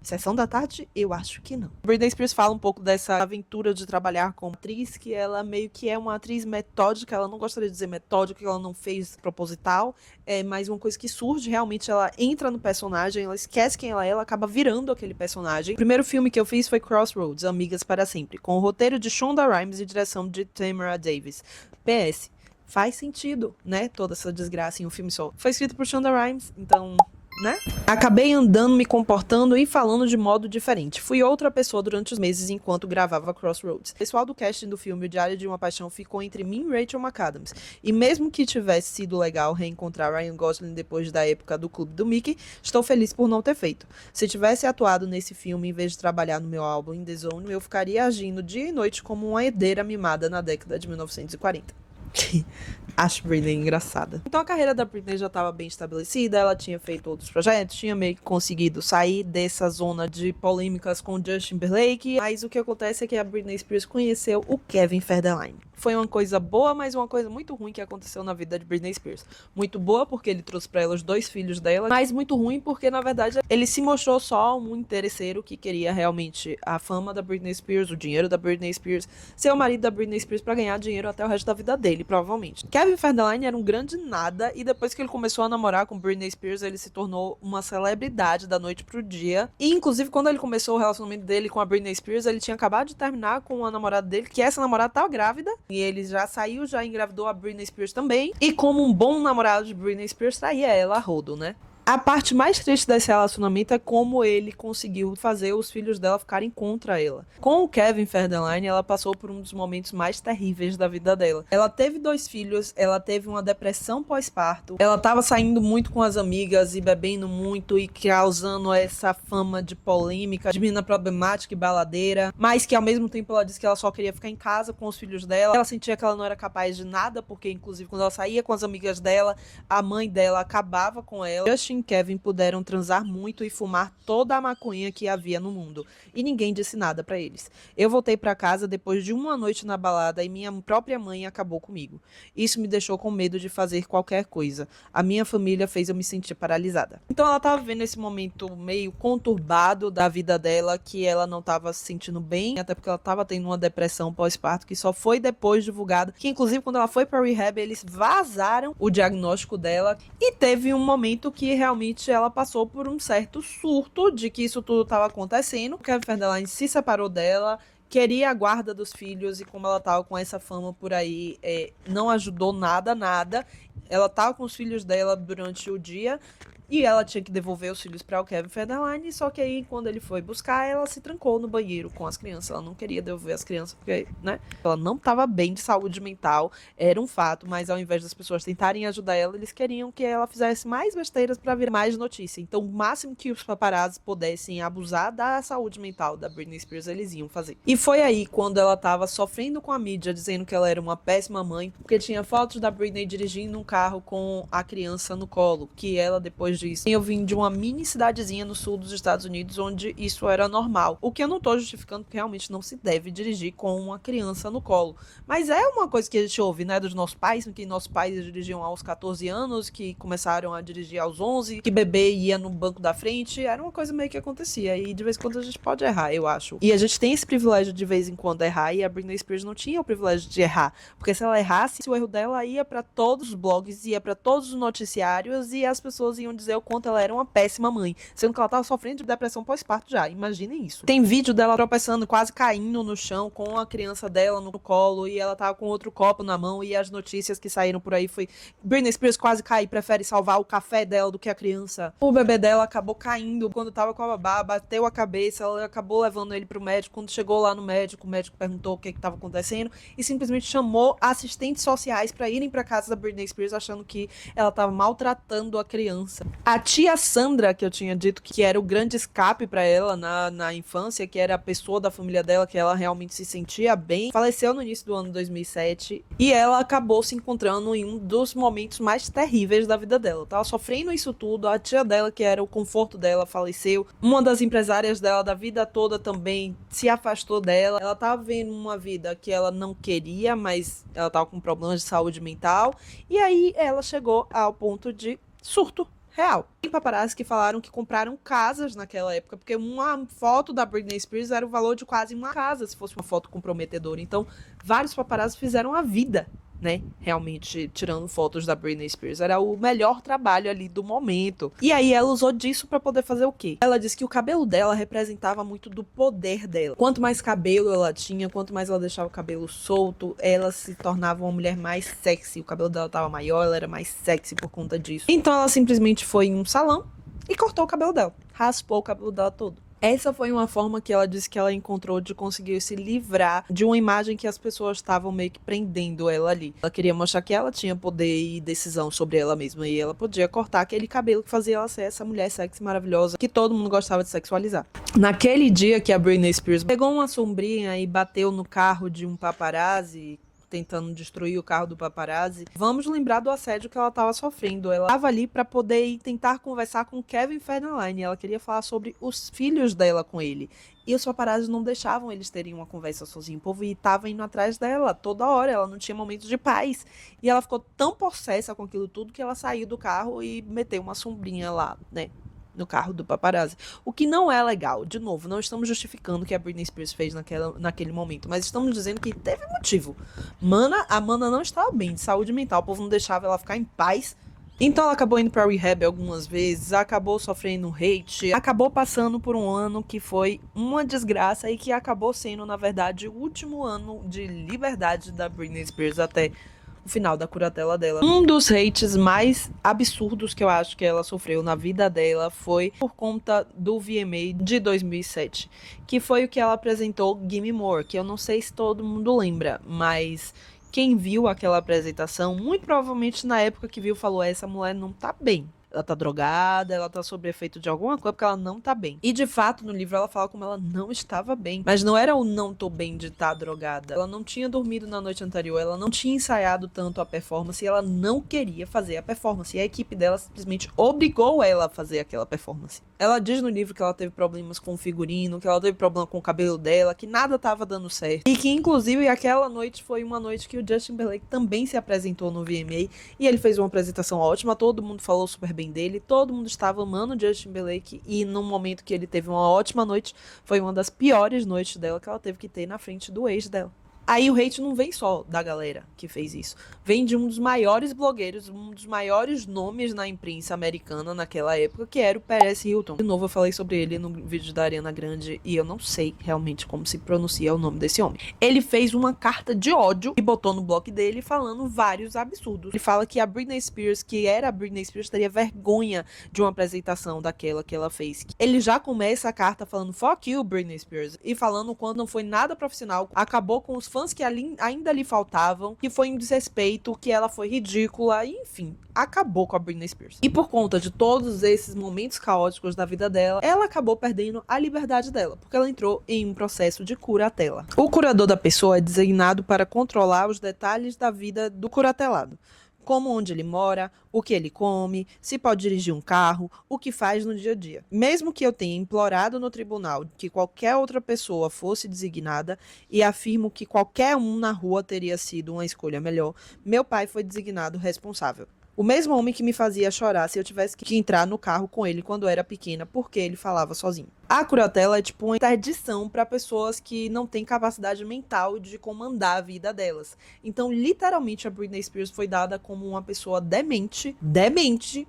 Sessão da Tarde? Eu acho que não. Britney Spears fala um pouco dessa aventura de trabalhar como atriz, que ela meio que é uma atriz metódica. Ela não gostaria de dizer metódica, que ela não fez proposital, é mais uma coisa que surge, realmente ela entra no personagem, ela esquece quem ela é, ela acaba virando aquele personagem. O primeiro filme que eu fiz foi Crossroads, Amigas para Sempre, com o roteiro de Shonda Rhimes e direção de Tamara Davis. PS, faz sentido, né, toda essa desgraça em um filme só. Foi escrito por Shonda Rhimes, então, né? Acabei andando, me comportando e falando de modo diferente. Fui outra pessoa durante os meses enquanto gravava Crossroads. O pessoal do casting do filme O Diário de uma Paixão ficou entre mim e Rachel McAdams. E mesmo que tivesse sido legal reencontrar Ryan Gosling depois da época do Clube do Mickey, estou feliz por não ter feito. Se tivesse atuado nesse filme em vez de trabalhar no meu álbum In The Zone, eu ficaria agindo dia e noite como uma herdeira mimada na década de 1940. Acho Britney engraçada. Então a carreira da Britney já estava bem estabelecida, ela tinha feito outros projetos, tinha meio que conseguido sair dessa zona de polêmicas com Justin Timberlake, mas o que acontece é que a Britney Spears conheceu o Kevin Federline. Foi uma coisa boa, mas uma coisa muito ruim que aconteceu na vida de Britney Spears. Muito boa porque ele trouxe pra ela os 2 filhos dela, mas muito ruim porque, na verdade, ele se mostrou só um interesseiro que queria realmente a fama da Britney Spears, o dinheiro da Britney Spears, ser o marido da Britney Spears pra ganhar dinheiro até o resto da vida dele, provavelmente. Kevin Federline era um grande nada e depois que ele começou a namorar com Britney Spears, ele se tornou uma celebridade da noite pro dia. E, inclusive, quando ele começou o relacionamento dele com a Britney Spears, ele tinha acabado de terminar com uma namorada dele, que essa namorada tava grávida. E ele já saiu, já engravidou a Britney Spears também. E como um bom namorado de Britney Spears, traía ela a rodo, né? A parte mais triste desse relacionamento é como ele conseguiu fazer os filhos dela ficarem contra ela. Com o Kevin Federline, ela passou por um dos momentos mais terríveis da vida dela. Ela teve 2 filhos, ela teve uma depressão pós-parto, ela tava saindo muito com as amigas e bebendo muito e causando essa fama de polêmica, de menina problemática e baladeira, mas que ao mesmo tempo ela disse que ela só queria ficar em casa com os filhos dela. Ela sentia que ela não era capaz de nada, porque inclusive quando ela saía com as amigas dela, a mãe dela acabava com ela. Justin e Kevin puderam transar muito e fumar toda a maconha que havia no mundo, e ninguém disse nada pra eles. Eu voltei pra casa depois de uma noite na balada e minha própria mãe acabou comigo. Isso me deixou com medo de fazer qualquer coisa. A minha família fez eu me sentir paralisada. Então ela tava vivendo esse momento meio conturbado da vida dela, que ela não tava se sentindo bem, até porque ela tava tendo uma depressão pós-parto que só foi depois divulgado, que inclusive quando ela foi pra rehab, eles vazaram o diagnóstico dela, e teve um momento que realmente ela passou por um certo surto de que isso tudo tava acontecendo. O Kevin Federline se separou dela, queria a guarda dos filhos, e como ela tava com essa fama por aí, não ajudou nada. Ela tava com os filhos dela durante o dia, e ela tinha que devolver os filhos para o Kevin Federline, só que aí quando ele foi buscar, ela se trancou no banheiro com as crianças. Ela não queria devolver as crianças porque, né, ela não estava bem de saúde mental, era um fato, mas ao invés das pessoas tentarem ajudar ela, eles queriam que ela fizesse mais besteiras para vir mais notícia. Então, o máximo que os paparazzi pudessem abusar da saúde mental da Britney Spears, eles iam fazer. E foi aí quando ela estava sofrendo com a mídia, dizendo que ela era uma péssima mãe, porque tinha fotos da Britney dirigindo um carro com a criança no colo, que ela depois disso. Eu vim de uma mini cidadezinha no sul dos Estados Unidos onde isso era normal. O que eu não tô justificando, porque realmente não se deve dirigir com uma criança no colo. Mas é uma coisa que a gente ouve, né, dos nossos pais, que nossos pais dirigiam aos 14 anos, que começaram a dirigir aos 11, que bebê ia no banco da frente. Era uma coisa meio que acontecia. E de vez em quando a gente pode errar, eu acho. E a gente tem esse privilégio de vez em quando errar, e a Britney Spears não tinha o privilégio de errar. Porque se ela errasse, o erro dela ia pra todos os blogs, ia pra todos os noticiários, e as pessoas iam dizer o quanto ela era uma péssima mãe, sendo que ela tava sofrendo de depressão pós-parto já, imaginem isso. Tem vídeo dela tropeçando, quase caindo no chão, com a criança dela no colo, e ela tava com outro copo na mão, e as notícias que saíram por aí foi: Britney Spears quase cai, prefere salvar o café dela do que a criança. O bebê dela acabou caindo quando tava com a babá, bateu a cabeça, ela acabou levando ele pro médico. Quando chegou lá no médico, o médico perguntou o que tava acontecendo, e simplesmente chamou assistentes sociais pra irem pra casa da Britney Spears, achando que ela tava maltratando a criança. A tia Sandra, que eu tinha dito que era o grande escape pra ela na infância, que era a pessoa da família dela que ela realmente se sentia bem, faleceu no início do ano 2007, e ela acabou se encontrando em um dos momentos mais terríveis da vida dela. Tava sofrendo isso tudo, a tia dela, que era o conforto dela, faleceu. Uma das empresárias dela da vida toda também se afastou dela. Ela tava vivendo uma vida que ela não queria, mas ela tava com problemas de saúde mental, e aí ela chegou ao ponto de surto real. Tem paparazzi que falaram que compraram casas naquela época, porque uma foto da Britney Spears era o valor de quase uma casa, se fosse uma foto comprometedora. Então, vários paparazzi fizeram a vida, né, realmente tirando fotos da Britney Spears. Era o melhor trabalho ali do momento. E aí ela usou disso pra poder fazer o quê? Ela disse que o cabelo dela representava muito do poder dela. Quanto mais cabelo ela tinha, quanto mais ela deixava o cabelo solto, ela se tornava uma mulher mais sexy. O cabelo dela tava maior, ela era mais sexy por conta disso. Então ela simplesmente foi em um salão e cortou o cabelo dela. Raspou o cabelo dela todo. Essa foi uma forma que ela disse que ela encontrou de conseguir se livrar de uma imagem que as pessoas estavam meio que prendendo ela ali. Ela queria mostrar que ela tinha poder e decisão sobre ela mesma, e ela podia cortar aquele cabelo que fazia ela ser essa mulher sexy maravilhosa que todo mundo gostava de sexualizar. Naquele dia que a Britney Spears pegou uma sombrinha e bateu no carro de um paparazzi, tentando destruir o carro do paparazzi, vamos lembrar do assédio que ela estava sofrendo. Ela estava ali para poder ir tentar conversar com Kevin Federline. Ela queria falar sobre os filhos dela com ele. E os paparazzi não deixavam eles terem uma conversa sozinhos. O povo estava indo atrás dela toda hora. Ela não tinha momentos de paz. E ela ficou tão possessa com aquilo tudo que ela saiu do carro e meteu uma sombrinha lá, né, no carro do paparazzi. O que não é legal. De novo, não estamos justificando o que a Britney Spears fez naquele momento, mas estamos dizendo que teve motivo. A Mana não estava bem de saúde mental, o povo não deixava ela ficar em paz. Então ela acabou indo pra rehab algumas vezes, acabou sofrendo hate, acabou passando por um ano que foi uma desgraça e que acabou sendo, na verdade, o último ano de liberdade da Britney Spears até o final da curatela dela. Um dos hates mais absurdos que eu acho que ela sofreu na vida dela foi por conta do VMA de 2007, que foi o que ela apresentou Gimme More, que eu não sei se todo mundo lembra, mas quem viu aquela apresentação, muito provavelmente na época que viu, falou: essa mulher não tá bem. ela tá drogada, ela tá sob efeito de alguma coisa, porque ela não tá bem. E de fato, no livro ela fala como ela não estava bem. Mas não era o não tô bem de estar drogada. Ela não tinha dormido na noite anterior, ela não tinha ensaiado tanto a performance e ela não queria fazer a performance. E a equipe dela simplesmente obrigou ela a fazer aquela performance. Ela diz no livro que ela teve problemas com o figurino, que ela teve problema com o cabelo dela, que nada tava dando certo. E que, inclusive, aquela noite foi uma noite que o Justin Timberlake também se apresentou no VMA. E ele fez uma apresentação ótima, todo mundo falou super bem dele, todo mundo estava amando o Justin Timberlake. E no momento que ele teve uma ótima noite, foi uma das piores noites dela que ela teve que ter na frente do ex dela. Aí o hate não vem só da galera que fez isso. Vem de um dos maiores blogueiros, um dos maiores nomes na imprensa americana naquela época, que era o Paris Hilton. De novo, eu falei sobre ele no vídeo da Ariana Grande e eu não sei realmente como se pronuncia o nome desse homem. Ele fez uma carta de ódio e botou no blog dele falando vários absurdos. Ele fala que a Britney Spears, que era a Britney Spears, teria vergonha de uma apresentação daquela que ela fez. Ele já começa a carta falando fuck you, Britney Spears, e falando quando não foi nada profissional, acabou com os fãs que ainda lhe faltavam, que foi um desrespeito, que ela foi ridícula, e, enfim, acabou com a Britney Spears. E por conta de todos esses momentos caóticos da vida dela, ela acabou perdendo a liberdade dela, porque ela entrou em um processo de curatela. O curador da pessoa é designado para controlar os detalhes da vida do curatelado, como onde ele mora, o que ele come, se pode dirigir um carro, o que faz no dia a dia. Mesmo que eu tenha implorado no tribunal que qualquer outra pessoa fosse designada, e afirmo que qualquer um na rua teria sido uma escolha melhor, meu pai foi designado responsável. O mesmo homem que me fazia chorar se eu tivesse que entrar no carro com ele quando era pequena, porque ele falava sozinho. A curatela é tipo uma interdição para pessoas que não têm capacidade mental de comandar a vida delas. Então, literalmente, a Britney Spears foi dada como uma pessoa demente,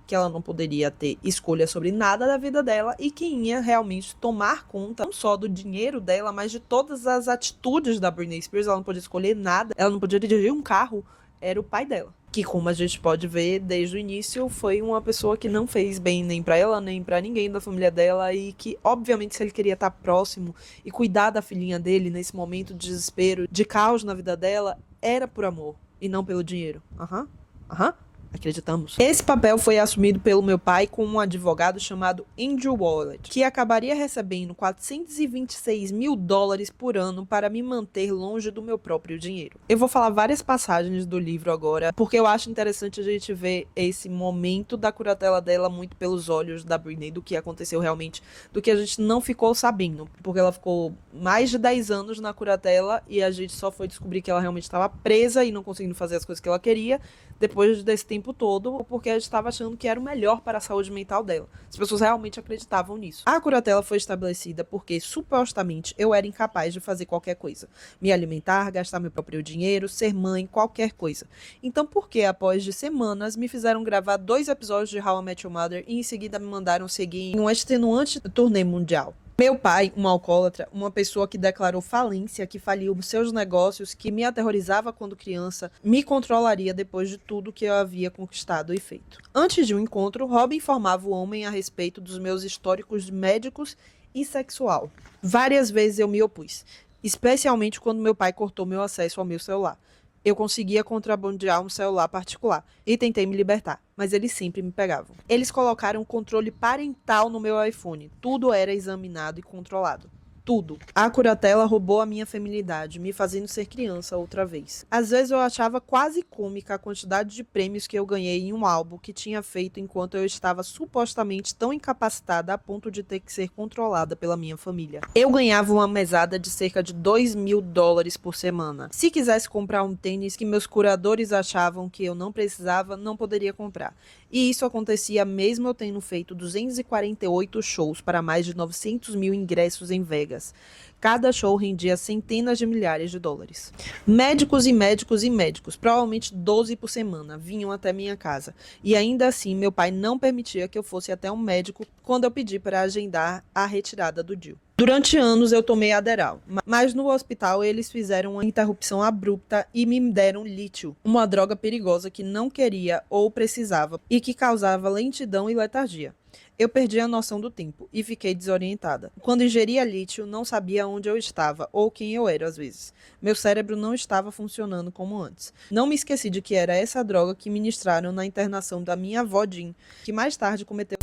que ela não poderia ter escolha sobre nada da vida dela e que ia realmente tomar conta não só do dinheiro dela, mas de todas as atitudes da Britney Spears. Ela não podia escolher nada, ela não podia dirigir um carro, era o pai dela. Que, como a gente pode ver desde o início, foi uma pessoa que não fez bem nem pra ela, nem pra ninguém da família dela, e que, obviamente, se ele queria estar próximo e cuidar da filhinha dele nesse momento de desespero, de caos na vida dela, era por amor e não pelo dinheiro. Acreditamos. Esse papel foi assumido pelo meu pai com um advogado chamado Andrew Wallet, que acabaria recebendo $426 mil por ano para me manter longe do meu próprio dinheiro. Eu vou falar várias passagens do livro agora, porque eu acho interessante a gente ver esse momento da curatela dela muito pelos olhos da Britney, do que aconteceu realmente, do que a gente não ficou sabendo, porque ela ficou mais de 10 anos na curatela e a gente só foi descobrir que ela realmente estava presa e não conseguindo fazer as coisas que ela queria depois desse tempo todo, porque a gente estava achando que era o melhor para a saúde mental dela. As pessoas realmente acreditavam nisso. A curatela foi estabelecida porque, supostamente, eu era incapaz de fazer qualquer coisa. Me alimentar, gastar meu próprio dinheiro, ser mãe, qualquer coisa. Então, por que, após de semanas, me fizeram gravar 2 episódios de How I Met Your Mother e em seguida me mandaram seguir em uma extenuante turnê mundial? Meu pai, um alcoólatra, uma pessoa que declarou falência, que faliu seus negócios, que me aterrorizava quando criança, me controlaria depois de tudo que eu havia conquistado e feito. Antes de um encontro, Rob informava o homem a respeito dos meus históricos médicos e sexual. Várias vezes eu me opus, especialmente quando meu pai cortou meu acesso ao meu celular. Eu conseguia contrabandear um celular particular e tentei me libertar, mas eles sempre me pegavam. Eles colocaram controle parental no meu iPhone. Tudo era examinado e controlado. Tudo. A curatela roubou a minha feminilidade, me fazendo ser criança outra vez. Às vezes eu achava quase cômica a quantidade de prêmios que eu ganhei em um álbum que tinha feito enquanto eu estava supostamente tão incapacitada a ponto de ter que ser controlada pela minha família. Eu ganhava uma mesada de cerca de $2 mil por semana. Se quisesse comprar um tênis que meus curadores achavam que eu não precisava, não poderia comprar. E isso acontecia mesmo eu tendo feito 248 shows para mais de 900 mil ingressos em Vegas. Cada show rendia centenas de milhares de dólares. Médicos e médicos e médicos, provavelmente 12 por semana, vinham até minha casa. E ainda assim, meu pai não permitia que eu fosse até um médico quando eu pedi para agendar a retirada do DIU. Durante anos eu tomei Adderall, mas no hospital eles fizeram uma interrupção abrupta e me deram lítio, uma droga perigosa que não queria ou precisava e que causava lentidão e letargia. Eu perdi a noção do tempo e fiquei desorientada. Quando ingeria lítio, não sabia onde eu estava ou quem eu era às vezes. Meu cérebro não estava funcionando como antes. Não me esqueci de que era essa droga que ministraram na internação da minha avó Jean, que mais tarde cometeu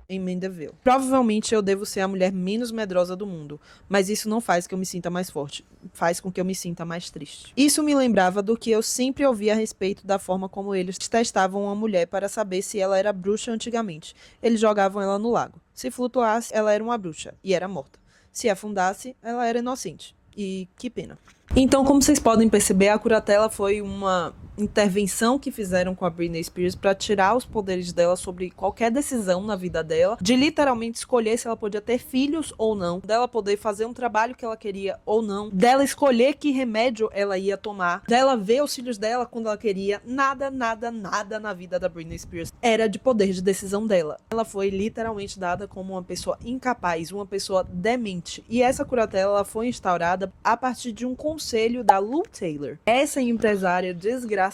em Mandeville. Provavelmente eu devo ser a mulher menos medrosa do mundo, mas isso não faz que eu me sinta mais forte, faz com que eu me sinta mais triste. Isso me lembrava do que eu sempre ouvi a respeito da forma como eles testavam uma mulher para saber se ela era bruxa antigamente. Eles jogavam ela no lago. Se flutuasse, ela era uma bruxa e era morta. Se afundasse, ela era inocente. E que pena. Então, como vocês podem perceber, a curatela foi uma intervenção que fizeram com a Britney Spears para tirar os poderes dela sobre qualquer decisão na vida dela, de literalmente escolher se ela podia ter filhos ou não, dela poder fazer um trabalho que ela queria ou não, dela escolher que remédio ela ia tomar, dela ver os filhos dela quando ela queria. Nada na vida da Britney Spears era de poder de decisão dela. Ela foi literalmente dada como uma pessoa incapaz, uma pessoa demente. E essa curatela ela foi instaurada a partir de um conselho da Lou Taylor, essa empresária desgraçada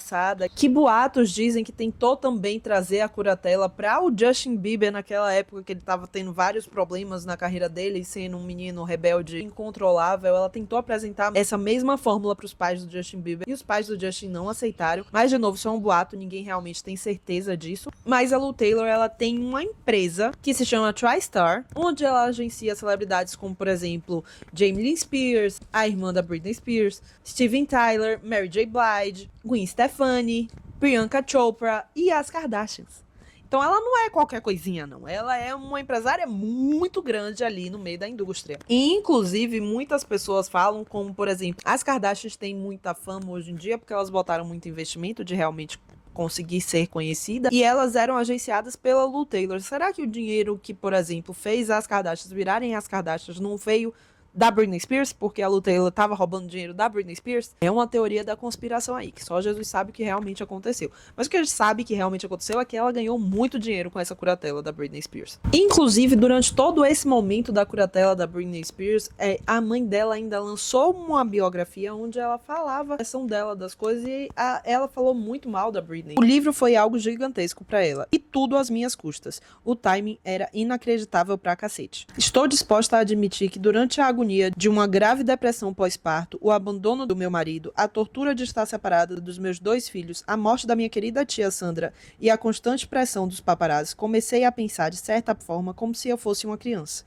que boatos dizem que tentou também trazer a curatela para o Justin Bieber naquela época que ele estava tendo vários problemas na carreira dele, sendo um menino rebelde incontrolável. Ela tentou apresentar essa mesma fórmula para os pais do Justin Bieber e os pais do Justin não aceitaram. Mas de novo, isso é um boato, ninguém realmente tem certeza disso. Mas a Lou Taylor, ela tem uma empresa que se chama TriStar, onde ela agencia celebridades como, por exemplo, Jamie Lynn Spears, a irmã da Britney Spears, Steven Tyler, Mary J. Blige, Gwen Stefani, Priyanka Chopra e as Kardashians. Então ela não é qualquer coisinha, não. Ela é uma empresária muito grande ali no meio da indústria. E, inclusive, muitas pessoas falam como, por exemplo, as Kardashians têm muita fama hoje em dia porque elas botaram muito investimento de realmente conseguir ser conhecida, e elas eram agenciadas pela Lou Taylor. Será que o dinheiro que, por exemplo, fez as Kardashians virarem as Kardashians não veio da Britney Spears, porque a Lou Taylor estava roubando dinheiro da Britney Spears? É uma teoria da conspiração aí, que só Jesus sabe o que realmente aconteceu. Mas o que a gente sabe que realmente aconteceu é que ela ganhou muito dinheiro com essa curatela da Britney Spears. Inclusive, durante todo esse momento da curatela da Britney Spears, a mãe dela ainda lançou uma biografia onde ela falava a versão dela das coisas e ela falou muito mal da Britney. O livro foi algo gigantesco pra ela, e tudo às minhas custas. O timing era inacreditável pra cacete. Estou disposta a admitir que durante a agonia de uma grave depressão pós-parto, o abandono do meu marido, a tortura de estar separada dos meus 2 filhos, a morte da minha querida tia Sandra e a constante pressão dos paparazzi, comecei a pensar de certa forma como se eu fosse uma criança.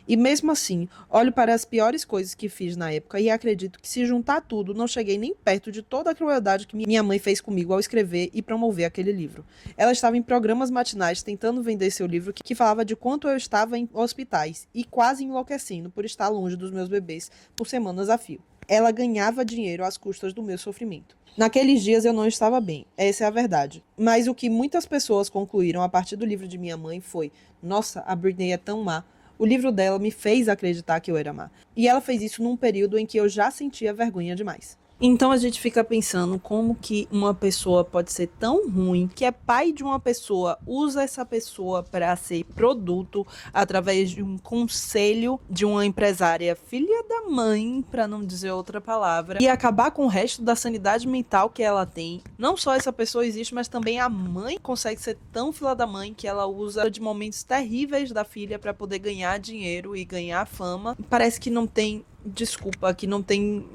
E mesmo assim, olho para as piores coisas que fiz na época e acredito que, se juntar tudo, não cheguei nem perto de toda a crueldade que minha mãe fez comigo ao escrever e promover aquele livro. Ela estava em programas matinais tentando vender seu livro que falava de quanto eu estava em hospitais e quase enlouquecendo por estar longe dos meus bebês por semanas a fio. Ela ganhava dinheiro às custas do meu sofrimento. Naqueles dias eu não estava bem, essa é a verdade. Mas o que muitas pessoas concluíram a partir do livro de minha mãe foi: nossa, a Britney é tão má. O livro dela me fez acreditar que eu era má. E ela fez isso num período em que eu já sentia vergonha demais. Então a gente fica pensando como que uma pessoa pode ser tão ruim, que é pai de uma pessoa, usa essa pessoa para ser produto através de um conselho de uma empresária filha da mãe, para não dizer outra palavra, e acabar com o resto da sanidade mental que ela tem. Não só essa pessoa existe, mas também a mãe consegue ser tão filha da mãe que ela usa de momentos terríveis da filha para poder ganhar dinheiro e ganhar fama. Parece que não tem desculpa, que não tem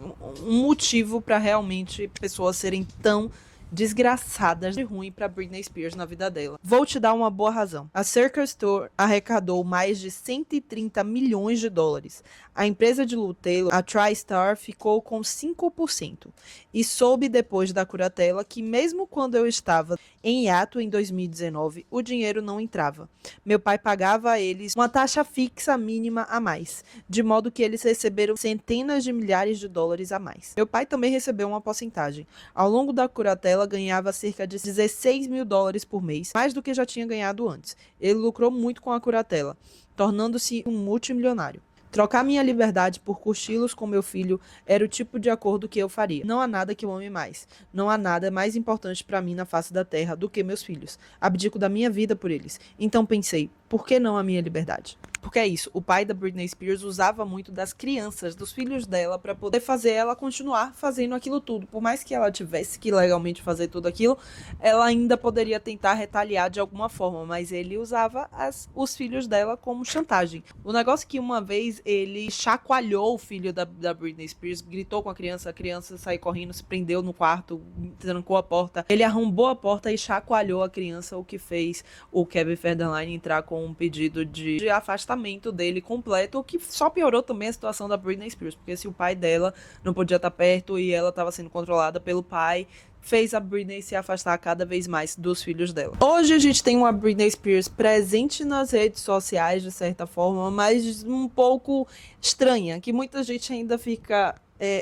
um motivo para realmente pessoas serem tão desgraçadas de ruim para Britney Spears na vida dela. Vou te dar uma boa razão. A Circus Store arrecadou mais de 130 milhões de dólares. A empresa de Lou Taylor, a TriStar, ficou com 5%. E soube depois da curatela que mesmo quando eu estava em hiato em 2019, o dinheiro não entrava. Meu pai pagava a eles uma taxa fixa mínima a mais, de modo que eles receberam centenas de milhares de dólares a mais. Meu pai também recebeu uma porcentagem. Ao longo da curatela, ganhava cerca de 16 mil dólares por mês, mais do que já tinha ganhado antes. Ele lucrou muito com a curatela, tornando-se um multimilionário. Trocar minha liberdade por cochilos com meu filho era o tipo de acordo que eu faria. Não há nada que eu ame mais. Não há nada mais importante para mim na face da terra do que meus filhos. Abdico da minha vida por eles. Então pensei, por que não a minha liberdade? Porque é isso, o pai da Britney Spears usava muito das crianças, dos filhos dela, pra poder fazer ela continuar fazendo aquilo tudo. Por mais que ela tivesse que legalmente fazer tudo aquilo, ela ainda poderia tentar retaliar de alguma forma, mas ele usava os filhos dela como chantagem. O negócio é que uma vez ele chacoalhou o filho da Britney Spears, gritou com a criança saiu correndo, se prendeu no quarto, trancou a porta. Ele arrombou a porta e chacoalhou a criança, o que fez o Kevin Federline entrar com um pedido de afastamento dele completo, o que só piorou também a situação da Britney Spears, porque se o pai dela não podia estar perto e ela estava sendo controlada pelo pai, fez a Britney se afastar cada vez mais dos filhos dela. Hoje a gente tem uma Britney Spears presente nas redes sociais, de certa forma, mas um pouco estranha, que muita gente ainda fica...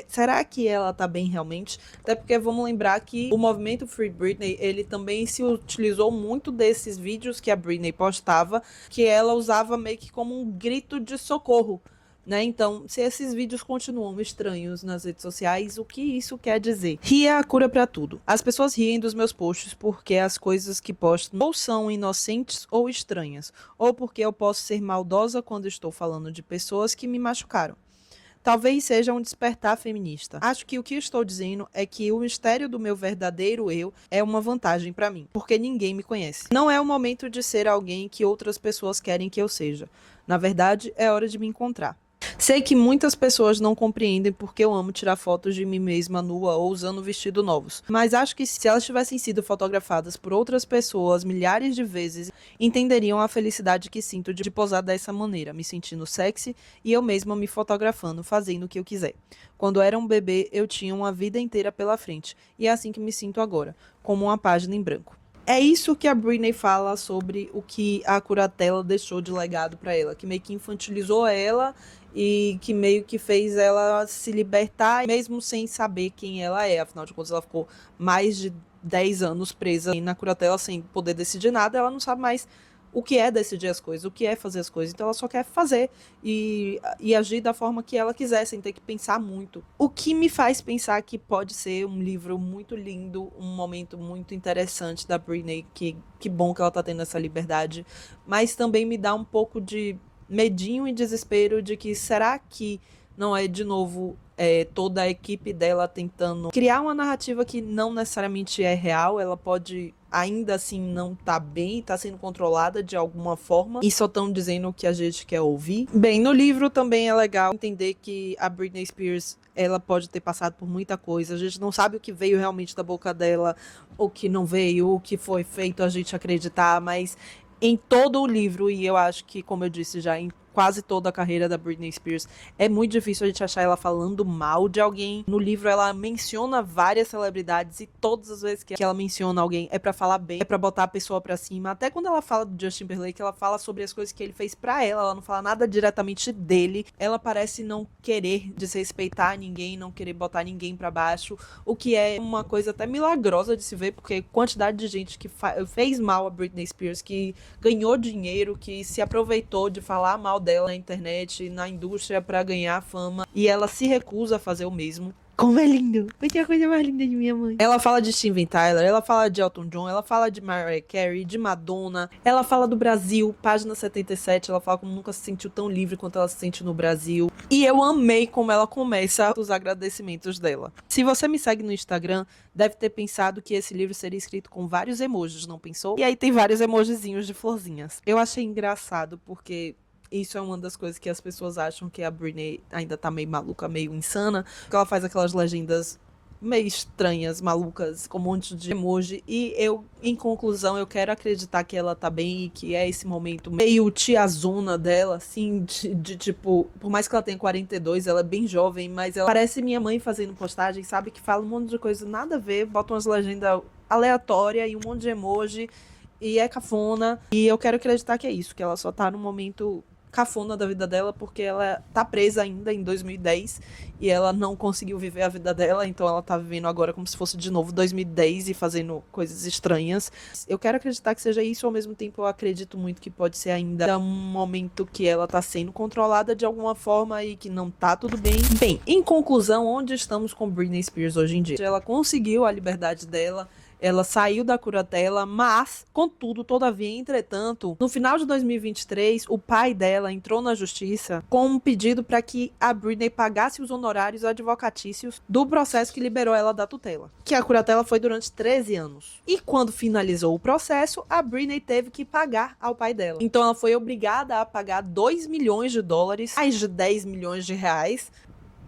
será que ela tá bem realmente? Até porque vamos lembrar que o movimento Free Britney, ele também se utilizou muito desses vídeos que a Britney postava, que ela usava meio que como um grito de socorro, né? Então, se esses vídeos continuam estranhos nas redes sociais, o que isso quer dizer? Rir é a cura pra tudo. As pessoas riem dos meus posts porque as coisas que posto ou são inocentes ou estranhas, ou porque eu posso ser maldosa quando estou falando de pessoas que me machucaram. Talvez seja um despertar feminista. Acho que o que estou dizendo é que o mistério do meu verdadeiro eu é uma vantagem pra mim, porque ninguém me conhece. Não é o momento de ser alguém que outras pessoas querem que eu seja. Na verdade, é hora de me encontrar. Sei que muitas pessoas não compreendem porque eu amo tirar fotos de mim mesma nua ou usando vestidos novos. Mas acho que se elas tivessem sido fotografadas por outras pessoas milhares de vezes, entenderiam a felicidade que sinto de posar dessa maneira, me sentindo sexy e eu mesma me fotografando, fazendo o que eu quiser. Quando era um bebê, eu tinha uma vida inteira pela frente. E é assim que me sinto agora, como uma página em branco. É isso que a Britney fala sobre o que a curatela deixou de legado pra ela, que meio que infantilizou ela e que meio que fez ela se libertar, mesmo sem saber quem ela é. Afinal de contas, ela ficou mais de 10 anos presa na curatela sem poder decidir nada, ela não sabe mais o que é decidir as coisas, o que é fazer as coisas. Então ela só quer fazer e agir da forma que ela quiser, sem ter que pensar muito. O que me faz pensar que pode ser um livro muito lindo, um momento muito interessante da Britney, que bom que ela tá tendo essa liberdade, mas também me dá um pouco de medinho e desespero de que será que não é de novo toda a equipe dela tentando criar uma narrativa que não necessariamente é real, ela pode ainda assim não tá bem, tá sendo controlada de alguma forma e só estão dizendo o que a gente quer ouvir. Bem, no livro também é legal entender que a Britney Spears, ela pode ter passado por muita coisa, a gente não sabe o que veio realmente da boca dela, o que não veio, o que foi feito a gente acreditar, mas em todo o livro, e eu acho que, como eu disse já, em quase toda a carreira da Britney Spears, é muito difícil a gente achar ela falando mal de alguém. No livro ela menciona várias celebridades e todas as vezes que ela menciona alguém é pra falar bem, é pra botar a pessoa pra cima. Até quando ela fala do Justin Timberlake, ela fala sobre as coisas que ele fez pra ela não fala nada diretamente dele. Ela parece não querer desrespeitar ninguém, não querer botar ninguém pra baixo, o que é uma coisa até milagrosa de se ver, porque quantidade de gente que fez mal a Britney Spears, que ganhou dinheiro, que se aproveitou de falar mal dela na internet, na indústria pra ganhar fama, e ela se recusa a fazer o mesmo. Como é lindo! Vai ter a coisa mais linda de minha mãe. Ela fala de Steven Tyler, ela fala de Elton John, ela fala de Mariah Carey, de Madonna, ela fala do Brasil, página 77, ela fala como nunca se sentiu tão livre quanto ela se sente no Brasil. E eu amei como ela começa os agradecimentos dela. Se você me segue no Instagram, deve ter pensado que esse livro seria escrito com vários emojis, não pensou? E aí tem vários emojizinhos de florzinhas. Eu achei engraçado porque isso é uma das coisas que as pessoas acham que a Britney ainda tá meio maluca, meio insana, porque ela faz aquelas legendas meio estranhas, malucas, com um monte de emoji, e eu, em conclusão, eu quero acreditar que ela tá bem e que é esse momento meio tiazona dela, assim, de tipo, por mais que ela tenha 42, ela é bem jovem, mas ela parece minha mãe fazendo postagem, sabe, que fala um monte de coisa nada a ver, bota umas legendas aleatórias e um monte de emoji, e é cafona, e eu quero acreditar que é isso, que ela só tá num momento cafona da vida dela, porque ela tá presa ainda em 2010 e ela não conseguiu viver a vida dela, então ela tá vivendo agora como se fosse de novo 2010 e fazendo coisas estranhas. Eu quero acreditar que seja isso, ao mesmo tempo eu acredito muito que pode ser ainda um momento que ela tá sendo controlada de alguma forma e que não tá tudo bem. Bem, em conclusão, onde estamos com Britney Spears hoje em dia? Ela conseguiu a liberdade dela, Ela saiu da curatela, mas, contudo, todavia, entretanto, no final de 2023, o pai dela entrou na justiça com um pedido para que a Britney pagasse os honorários advocatícios do processo que liberou ela da tutela, que a curatela foi durante 13 anos. E quando finalizou o processo, a Britney teve que pagar ao pai dela. Então ela foi obrigada a pagar 2 milhões de dólares, mais de 10 milhões de reais,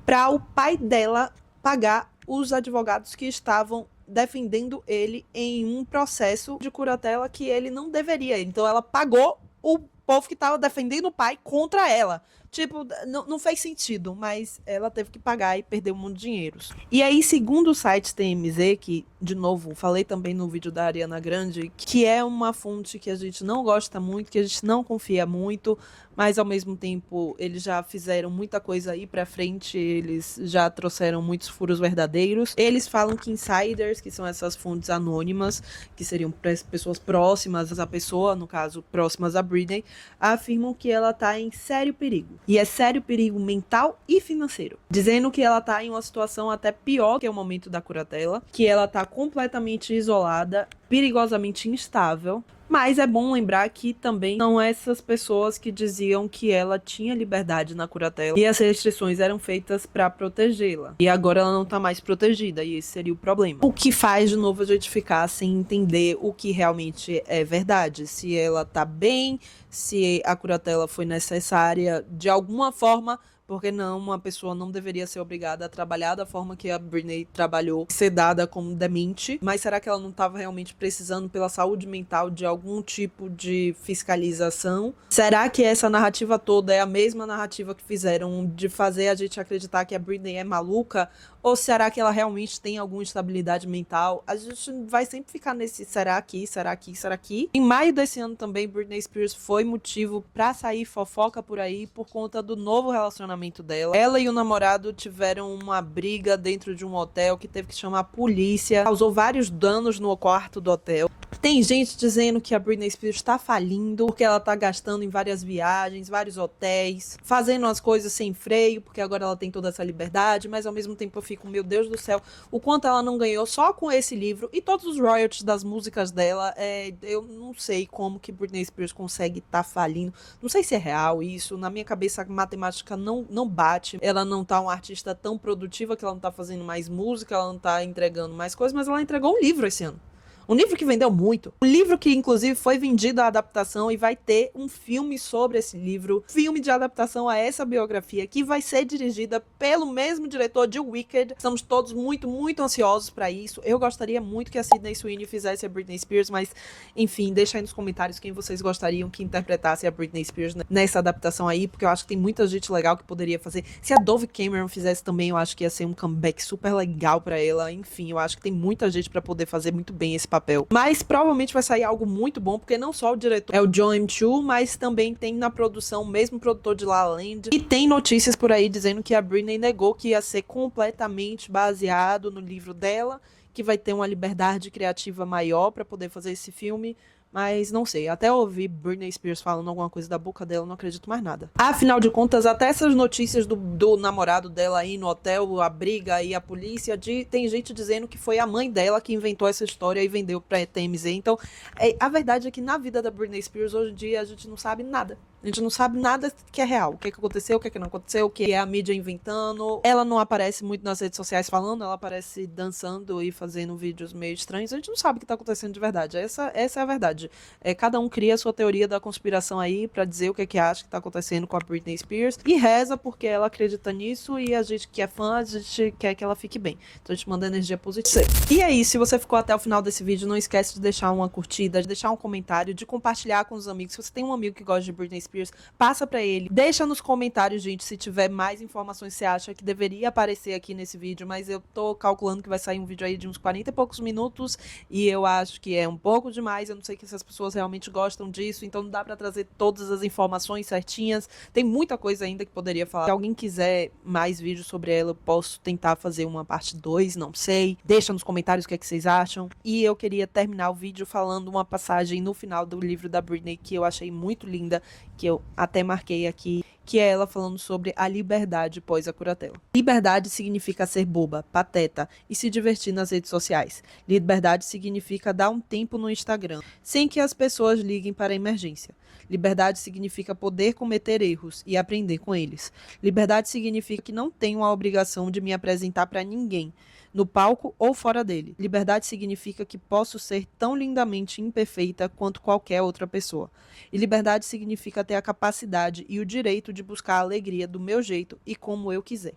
para o pai dela pagar os advogados que estavam defendendo ele em um processo de curatela que ele não deveria. Então ela pagou o povo que estava defendendo o pai contra ela. Tipo, não fez sentido, mas ela teve que pagar e perdeu muito dinheiro. E aí, segundo o site TMZ, que, de novo, falei também no vídeo da Ariana Grande, que é uma fonte que a gente não gosta muito, que a gente não confia muito, mas ao mesmo tempo eles já fizeram muita coisa aí pra frente, eles já trouxeram muitos furos verdadeiros. Eles falam que insiders, que são essas fontes anônimas, que seriam pessoas próximas à pessoa, no caso, próximas a Britney, afirmam que ela tá em sério perigo. E é sério perigo mental e financeiro. Dizendo que ela tá em uma situação até pior que o momento da curatela, que ela tá completamente isolada, perigosamente instável. Mas é bom lembrar que também são essas pessoas que diziam que ela tinha liberdade na curatela e as restrições eram feitas para protegê-la. E agora ela não tá mais protegida e esse seria o problema. O que faz de novo a gente ficar sem entender o que realmente é verdade. Se ela tá bem, se a curatela foi necessária de alguma forma. Porque não, uma pessoa não deveria ser obrigada a trabalhar da forma que a Britney trabalhou, sedada como demente. Mas será que ela não estava realmente precisando, pela saúde mental, de algum tipo de fiscalização? Será que essa narrativa toda é a mesma narrativa que fizeram de fazer a gente acreditar que a Britney é maluca? Ou será que ela realmente tem alguma estabilidade mental? A gente vai sempre ficar nesse será que, será que, será que. Em maio desse ano também, Britney Spears foi motivo pra sair fofoca por aí por conta do novo relacionamento dela. Ela e o namorado tiveram uma briga dentro de um hotel que teve que chamar a polícia. Causou vários danos no quarto do hotel. Tem gente dizendo que a Britney Spears está falindo porque ela tá gastando em várias viagens, vários hotéis, fazendo as coisas sem freio, porque agora ela tem toda essa liberdade, mas ao mesmo tempo eu fico, meu Deus do céu, o quanto ela não ganhou só com esse livro e todos os royalties das músicas dela. Eu não sei como que Britney Spears consegue estar falindo. Não sei se é real isso, na minha cabeça a matemática não bate. Ela não tá uma artista tão produtiva, que ela não tá fazendo mais música, ela não tá entregando mais coisas, mas ela entregou um livro esse ano. Um livro que vendeu muito. Um livro que, inclusive, foi vendido à adaptação e vai ter um filme sobre esse livro. Filme de adaptação a essa biografia que vai ser dirigida pelo mesmo diretor de Wicked. Estamos todos muito, muito ansiosos para isso. Eu gostaria muito que a Sydney Sweeney fizesse a Britney Spears, mas, enfim, deixa aí nos comentários quem vocês gostariam que interpretasse a Britney Spears nessa adaptação aí, porque eu acho que tem muita gente legal que poderia fazer. Se a Dove Cameron fizesse também, eu acho que ia ser um comeback super legal para ela. Enfim, eu acho que tem muita gente para poder fazer muito bem esse papel. Mas provavelmente vai sair algo muito bom, porque não só o diretor é o John M. Chu, mas também tem na produção o mesmo produtor de La La Land. E tem notícias por aí dizendo que a Britney negou que ia ser completamente baseado no livro dela, que vai ter uma liberdade criativa maior para poder fazer esse filme. Mas não sei, até ouvir Britney Spears falando alguma coisa da boca dela, não acredito mais nada. Afinal de contas, até essas notícias do namorado dela aí no hotel, a briga e a polícia, tem gente dizendo que foi a mãe dela que inventou essa história e vendeu pra TMZ. Então, a verdade é que na vida da Britney Spears, hoje em dia, a gente não sabe nada. A gente não sabe nada que é real. O que aconteceu, o que não aconteceu, o que é a mídia inventando. Ela não aparece muito nas redes sociais falando, ela aparece dançando e fazendo vídeos meio estranhos. A gente não sabe o que tá acontecendo de verdade. Essa é a verdade. Cada um cria a sua teoria da conspiração aí pra dizer o que acha que tá acontecendo com a Britney Spears e reza porque ela acredita nisso e a gente que é fã, a gente quer que ela fique bem. Então a gente manda energia positiva. E aí, se você ficou até o final desse vídeo, não esquece de deixar uma curtida, de deixar um comentário, de compartilhar com os amigos. Se você tem um amigo que gosta de Britney Spears, passa pra ele. Deixa nos comentários, gente, se tiver mais informações que você acha que deveria aparecer aqui nesse vídeo, mas eu tô calculando que vai sair um vídeo aí de uns 40 e poucos minutos e eu acho que é um pouco demais. Eu não sei que essas pessoas realmente gostam disso, então não dá pra trazer todas as informações certinhas. Tem muita coisa ainda que poderia falar. Se alguém quiser mais vídeos sobre ela, eu posso tentar fazer uma parte 2, não sei. Deixa nos comentários o que vocês acham. E eu queria terminar o vídeo falando uma passagem no final do livro da Britney que eu achei muito linda, que eu até marquei aqui, que é ela falando sobre a liberdade pós a curatela. Liberdade significa ser boba, pateta e se divertir nas redes sociais. Liberdade significa dar um tempo no Instagram, sem que as pessoas liguem para a emergência. Liberdade significa poder cometer erros e aprender com eles. Liberdade significa que não tenho a obrigação de me apresentar para ninguém, no palco ou fora dele. Liberdade significa que posso ser tão lindamente imperfeita quanto qualquer outra pessoa. E liberdade significa ter a capacidade e o direito de buscar a alegria do meu jeito e como eu quiser.